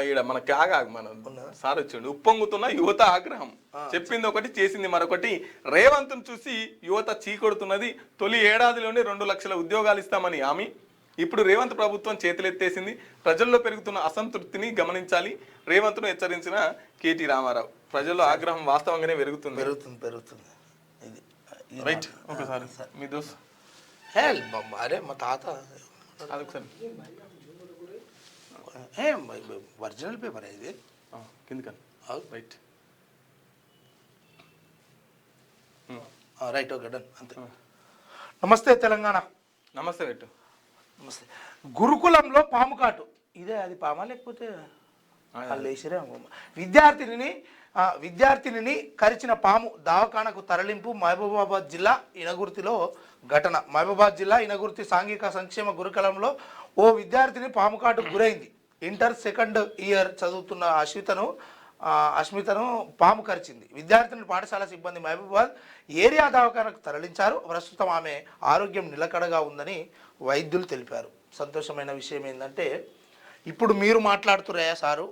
Speaker 1: ఈడ మన కాగా మన సార్ వచ్చిండు. ఉప్పొంగుతున్న యువత ఆగ్రహం, చెప్పింది ఒకటి చేసింది మరొకటి. రేవంత్ చూసి యువత చీకొడుతున్నది. తొలి ఏడాదిలోనే 2 లక్షల ఉద్యోగాలు ఇస్తామని హామీ ఇప్పుడు రేవంత్ ప్రభుత్వం చేతులెత్తేసింది. ప్రజల్లో పెరుగుతున్న అసంతృప్తిని గమనించాలి, రేవంత్ను హెచ్చరించిన కేటీ రామారావు. ప్రజల్లో ఆగ్రహం వాస్తవంగానే పెరుగుతుంది. రైట్ ఒకసారి మీ దోస్త్
Speaker 2: అరే మా తాత
Speaker 1: అదొకసారి
Speaker 2: ఒరిజినల్ పేపర్ ఇది
Speaker 1: కిందకని రైట్
Speaker 2: రైట్ ఓకే డన్ అంతే. నమస్తే తెలంగాణ.
Speaker 1: నమస్తే పెట్టు.
Speaker 2: నమస్తే. గురుకులంలో పాము కాటు, ఇదే అది పామా లేకపోతే లేచిరే? విద్యార్థినిని కరిచిన పాము దవాఖానకు తరలింపు. మహబూబాబాద్ జిల్లా ఇనగుర్తిలో ఘటన. మహబూబాబాద్ జిల్లా ఇనగుర్తి సాంఘిక సంక్షేమ గురుకులంలో ఓ విద్యార్థిని పాము కాటుకు గురైంది. ఇంటర్ సెకండ్ ఇయర్ చదువుతున్న అస్మితను పాము కరిచింది. విద్యార్థిని పాఠశాల సిబ్బంది మహబూబాబాద్ ఏరియా దవాఖానకు తరలించారు. ప్రస్తుతం ఆమె ఆరోగ్యం నిలకడగా ఉందని వైద్యులు తెలిపారు. సంతోషమైన విషయం ఏంటంటే ఇప్పుడు మీరు మాట్లాడుతున్నాయా సారు,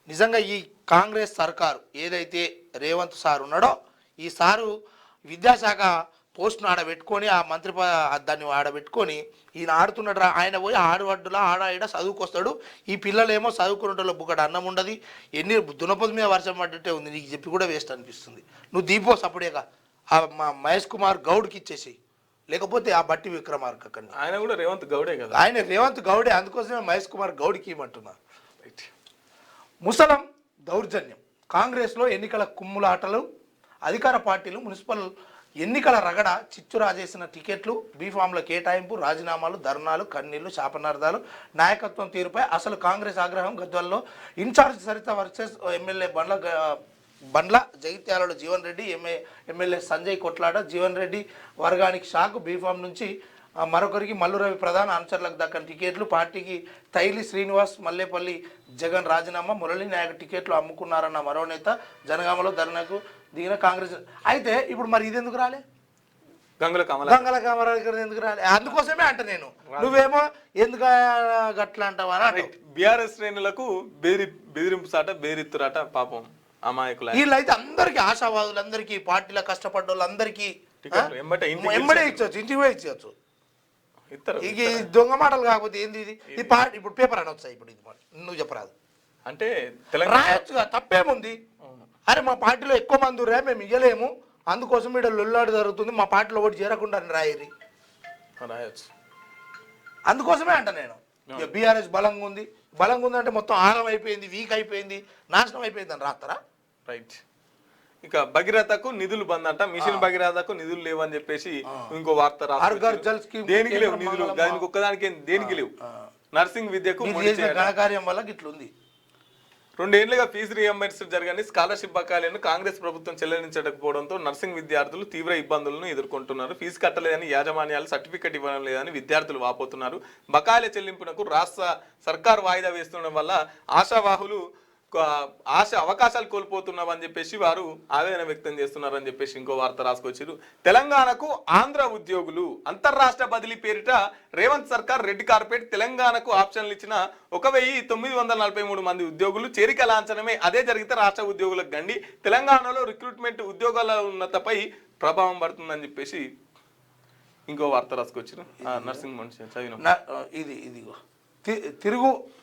Speaker 2: నిజంగా ఈ కాంగ్రెస్ సర్కారు ఏదైతే రేవంత్ సార్ ఉన్నాడో, ఈ సారు విద్యాశాఖ పోస్ట్ను ఆడబెట్టుకొని ఆ మంత్రి దాన్ని ఆడబెట్టుకొని ఈయన ఆడుతున్నాడు. ఆయన పోయి ఆడవడ్డులా ఆడ చదువుకొస్తాడు. ఈ పిల్లలేమో చదువుకున్నట్లో బుక్కడు అన్నం ఉండదు, ఎన్ని దునపది మీద వర్షం పడ్డట్టే ఉంది. నీకు చెప్పి కూడా వేస్ట్ అనిపిస్తుంది. నువ్వు దీపో సపడేగా మా మహేష్ కుమార్ గౌడ్కి ఇచ్చేసి, లేకపోతే ఆ బట్టి విక్రమార్క కన్నా.
Speaker 1: ఆయన కూడా రేవంత్ గౌడే కదా.
Speaker 2: ఆయన రేవంత్ గౌడే, అందుకోసమే మహేష్ కుమార్ గౌడ్కి ఇవ్వమంటున్నా. ముసలం దౌర్జన్యం. కాంగ్రెస్లో ఎన్నికల కుమ్ములాటలు, అధికార పార్టీలు మున్సిపల్ ఎన్నికల రగడ, చిచ్చు రాజేసిన టికెట్లు, బీఫామ్ల కేటాయింపు, రాజీనామాలు, ధర్నాలు, కన్నీళ్లు, శాపనార్థాలు, నాయకత్వం తీరుపై అసలు కాంగ్రెస్ ఆగ్రహం. గద్వాల్లో ఇన్ఛార్జ్ సరిత వర్సెస్ ఎమ్మెల్యే బండ్ల జగిత్యాలలో జీవన్ రెడ్డి, ఎమ్మెల్యే సంజయ్ కొట్లాట. జీవన్ రెడ్డి వర్గానికి షాక్. బీఫామ్ నుంచి మరొకరికి మల్లురవి ప్రధాన అనుచరులకు దక్కని టికెట్లు. పార్టీకి తైలి శ్రీనివాస్, మల్లేపల్లి జగన్ రాజీనామా. మురళీ నాయక్ టికెట్లు అమ్ముకున్నారన్న మరో నేత. జనగామలో ధర్నాకు దిగిన కాంగ్రెస్. అయితే ఇప్పుడు మరి ఇది ఎందుకు రాలే?
Speaker 1: గంగుల
Speaker 2: కామరాజు ఎందుకు రాలే? అందుకోసమే అంట నేను, నువ్వేమో ఎందుకు గట్లా అంటావా?
Speaker 1: బీఆర్ఎస్ శ్రేణులకు బెదిరింపు సాట, బెదిరిత్తురాట పాపం అమాయకులు.
Speaker 2: వీళ్ళైతే అందరికీ, ఆశావాదులందరికీ, పార్టీలో కష్టపడ్డ వాళ్ళందరికీ ఎంబడే ఇచ్చవచ్చు, ఇంటికి పోయి ఇచ్చవచ్చు. ఇక దొంగ మాటలు కాకపోతే ఏంది ఇది? ఇప్పుడు పేపర్ అని వచ్చాయి. ఇప్పుడు ఇది నువ్వు చెప్పరాదు
Speaker 1: అంటే
Speaker 2: రాయొచ్చుగా, తప్పేముంది? అరే మా పార్టీలో ఎక్కువ మంది రా, మేము ఇయ్యలేము, అందుకోసం ఇక్కడ లొల్లాడు జరుగుతుంది, మా పార్టీలో ఒకటి చేరకుండా రాయరి
Speaker 1: రాయొచ్చు.
Speaker 2: అందుకోసమే అంట నేను. బీఆర్ఎస్ బలంగా ఉంది అంటే మొత్తం ఆగం అయిపోయింది, వీక్ అయిపోయింది, నాశనం అయిపోయింది అని రాస్తారా?
Speaker 1: రైట్. ఇక భగీరథకు నిధులు బంద్ అంట. మిషన్ భగీరథకు నిధులు లేవని చెప్పేసి ఇంకో వార్త రాస్తారు. దేనికి లేవు నిధులు, దానికి ఒక్కదానికి దేనికి లేవు. నర్సింగ్ విద్యకు
Speaker 2: ఘనకార్యం వల్ల గిట్లుంది.
Speaker 1: 2 ఏళ్లుగా ఫీజు రియంబర్స్మెంట్ జరగని స్కాలర్షిప్ బకాయిలను కాంగ్రెస్ ప్రభుత్వం చెల్లించకపోవడంతో నర్సింగ్ విద్యార్థులు తీవ్ర ఇబ్బందులను ఎదుర్కొంటున్నారు. ఫీజు కట్టలేదని యాజమాన్యాలు సర్టిఫికెట్ ఇవ్వడం లేదని విద్యార్థులు వాపోతున్నారు. బకాయిల చెల్లింపునకు రాష్ట్ర సర్కారు వాయిదా వేస్తుండడం వల్ల ఆశావాహులు అవకాశాలు కోల్పోతున్నామని చెప్పేసి వారు ఆవేదన వ్యక్తం చేస్తున్నారని చెప్పేసి ఇంకో వార్త రాసుకొచ్చారు. తెలంగాణకు ఆంధ్ర ఉద్యోగులు అంతర్రాష్ట్ర బదిలీ పేరిట రేవంత్ సర్కార్ రెడ్ కార్పెట్. తెలంగాణకు ఆప్షన్లు ఇచ్చిన 1943 మంది ఉద్యోగులు చేరిక లాంఛనమే. అదే జరిగితే రాష్ట్ర ఉద్యోగులకు గండి. తెలంగాణలో రిక్రూట్మెంట్ ఉద్యోగాల ఉన్నతపై ప్రభావం పడుతుందని చెప్పేసి ఇంకో వార్త రాసుకొచ్చారు. నర్సింగ్ మనిషి చదివిన
Speaker 2: ఇదిగో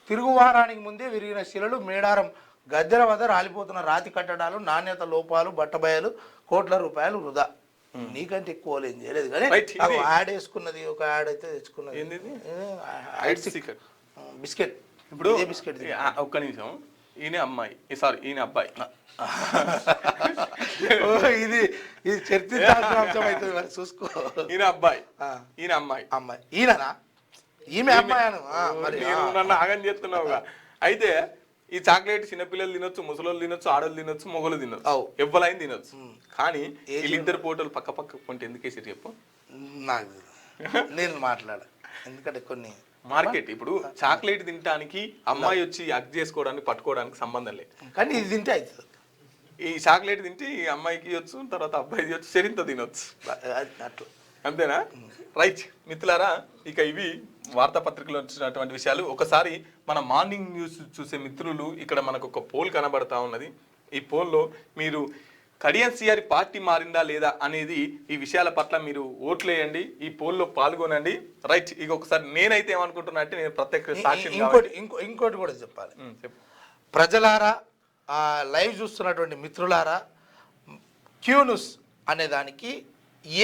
Speaker 2: తిరుగువారానికి ముందే విరిగిన శిలలు, మేడారం గద్దెల వద్ద రాలిపోతున్న రాతి కట్టడాలు, నాణ్యత లోపాలు, బట్టబయలు, కోట్ల రూపాయలు వృధా. నీకంటే ఎక్కువ ఏం చేయలేదు కానీ యాడ్ వేసుకున్నది, ఒక యాడ్ అయితే తెచ్చుకున్నది బిస్కెట్. ఇప్పుడు బిస్కెట్
Speaker 1: ఒక్క నిమిషం. ఈయన అమ్మాయి, సారీ ఈయన అబ్బాయి.
Speaker 2: ఇది ఇది చర్చించాల్సిన అంశం అవుతుంది మరి చూసుకో.
Speaker 1: ఈయన అబ్బాయి, ఈయన అమ్మాయి.
Speaker 2: అమ్మాయి ఈయననా? ఈమె అమ్మాయి
Speaker 1: నన్ను ఆగం చేస్తున్నావుగా. అయితే ఈ చాక్లెట్ చిన్నపిల్లలు తినొచ్చు, ముసలోళ్ళు తినొచ్చు, ఆడోళ్ళు తినొచ్చు, మొగలు తినొచ్చు, ఎవ్వలైన తినొచ్చు. కానీ వీళ్ళిద్దరు ఫోటోలు పక్క పక్క కొంటే ఎందుకేసారు చెప్పు?
Speaker 2: నాకు నేను మాట్లాడ, ఎందుకంటే కొన్ని
Speaker 1: మార్కెట్ ఇప్పుడు చాక్లెట్ తినడానికి అమ్మాయి వచ్చి అగ్ చేసుకోవడానికి పట్టుకోవడానికి సంబంధం లేదు,
Speaker 2: కానీ ఇది తింటే అవుతుంది.
Speaker 1: ఈ చాక్లెట్ తింటే ఈ అమ్మాయికి ఇవ్వచ్చు, తర్వాత అబ్బాయి తినొచ్చు, శరీరంతో తినొచ్చు,
Speaker 2: అట్లా
Speaker 1: అంతేనా? రైట్ మిత్రులారా, ఇక ఇవి వార్తాపత్రికలో వచ్చినటువంటి విషయాలు. ఒకసారి మన మార్నింగ్ న్యూస్ చూసే మిత్రులు ఇక్కడ మనకు ఒక పోల్ కనబడతా ఉన్నది. ఈ పోల్లో మీరు కడియం సిఆర్ పార్టీ మారిందా లేదా అనేది ఈ విషయాల పట్ల మీరు ఓట్లేయండి, ఈ పోల్లో పాల్గొనండి. రైట్, ఇక ఒకసారి నేనైతే ఏమనుకుంటున్నా అంటే నేను ప్రత్యేక సాక్షి
Speaker 2: ఇంకోటి కూడా చెప్పాలి. ప్రజలారా, లైవ్ చూస్తున్నటువంటి మిత్రులారా, క్యూన్యూస్ అనే దానికి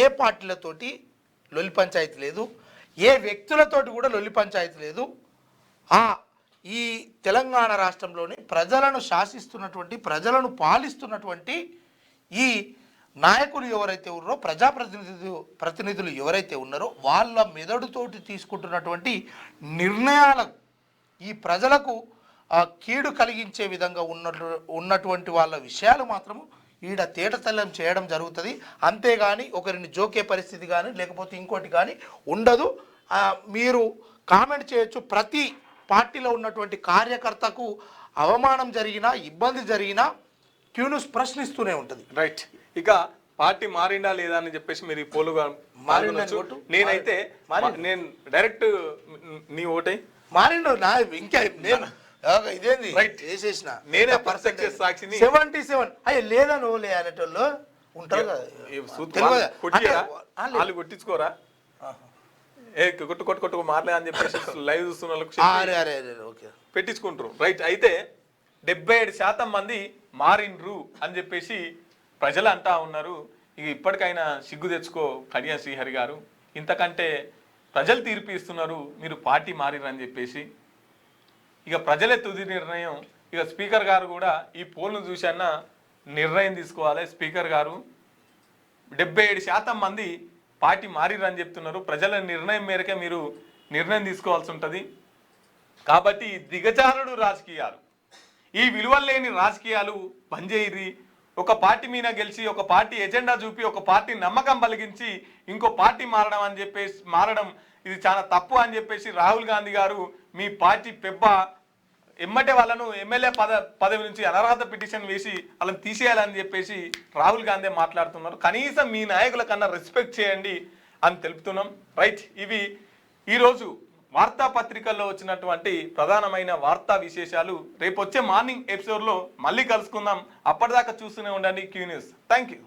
Speaker 2: ఏ పార్టీలతోటి లొల్లి పంచాయతీ లేదు, ఏ వ్యక్తులతోటి కూడా లొల్లి పంచాయతీ లేదు. ఈ తెలంగాణ రాష్ట్రంలోని ప్రజలను శాసిస్తున్నటువంటి, ప్రజలను పాలిస్తున్నటువంటి ఈ నాయకులు ఎవరైతే ఉన్నారో, ప్రతినిధులు ఎవరైతే ఉన్నారో వాళ్ళ మెదడుతోటి తీసుకుంటున్నటువంటి నిర్ణయాలకు, ఈ ప్రజలకు కీడు కలిగించే విధంగా ఉన్నటువంటి వాళ్ళ విషయాలు మాత్రము ఈడ తేటతెల్లం చేయడం జరుగుతుంది. అంతేగాని ఒకరిని జోకే పరిస్థితి కానీ లేకపోతే ఇంకోటి కానీ ఉండదు. మీరు కామెంట్ చేయొచ్చు. ప్రతి పార్టీలో ఉన్నటువంటి కార్యకర్తకు అవమానం జరిగినా, ఇబ్బంది జరిగినా క్యూన్యూస్ ప్రశ్నిస్తూనే ఉంటుంది.
Speaker 1: రైట్, ఇక పార్టీ మారిందా లేదా అని చెప్పేసి మీరు పోలుగా నేనైతే నేను డైరెక్ట్ నీ ఓటై
Speaker 2: మారిండు నా ఇంకా నేను ఇదేంది చేసేసిన నేనే
Speaker 1: పర్ఫెక్ట్ సాక్షిని
Speaker 2: 77 అయ్యే లేదా నువ్వులే అనేటోళ్ళు ఉంటారు కదా,
Speaker 1: వాళ్ళు కొట్టించుకోరా, కొట్టు మారలే అని చెప్పేసి లైవ్ చూస్తున్న వాళ్ళకి పెట్టించుకుంటారు. రైట్, అయితే 77% మంది మారిండ్రు అని చెప్పేసి ప్రజలు అంటా ఉన్నారు. ఇక ఇప్పటికైనా సిగ్గు తెచ్చుకో కడియం శ్రీహరి గారు, ఇంతకంటే ప్రజలు తీర్పు ఇస్తున్నారు, మీరు పార్టీ మారిరని చెప్పేసి. ఇక ప్రజలే తుది నిర్ణయం. ఇక స్పీకర్ గారు కూడా ఈ పోల్ను చూసన్నా నిర్ణయం తీసుకోవాలి. స్పీకర్ గారు 77% మంది పార్టీ మారిరని చెప్తున్నారు. ప్రజల నిర్ణయం మేరకే మీరు నిర్ణయం తీసుకోవాల్సి ఉంటుంది. కాబట్టి దిగజారుడు రాజకీయాలు, ఈ విలువలు లేని రాజకీయాలు పనిచేయరి. ఒక పార్టీ మీద గెలిచి, ఒక పార్టీ ఎజెండా చూపి, ఒక పార్టీ నమ్మకం కలిగించి ఇంకో పార్టీ మారడం ఇది చాలా తప్పు అని చెప్పేసి రాహుల్ గాంధీ గారు మీ పార్టీ పెబ్బ ఎమ్మటే వాళ్ళను ఎమ్మెల్యే పదవి నుంచి అనర్హత పిటిషన్ వేసి వాళ్ళని తీసేయాలని చెప్పేసి రాహుల్ గాంధీ మాట్లాడుతున్నారు. కనీసం మీ నాయకుల కన్నా రెస్పెక్ట్ చేయండి అని తెలుపుతున్నాం. రైట్, ఇవి ఈరోజు వార్తాపత్రికల్లో వచ్చినటువంటి ప్రధానమైన వార్తా విశేషాలు. రేపు వచ్చే మార్నింగ్ ఎపిసోడ్లో మళ్ళీ కలుసుకుందాం. అప్పటిదాకా చూస్తూనే ఉండండి క్యూ న్యూస్. Thank you.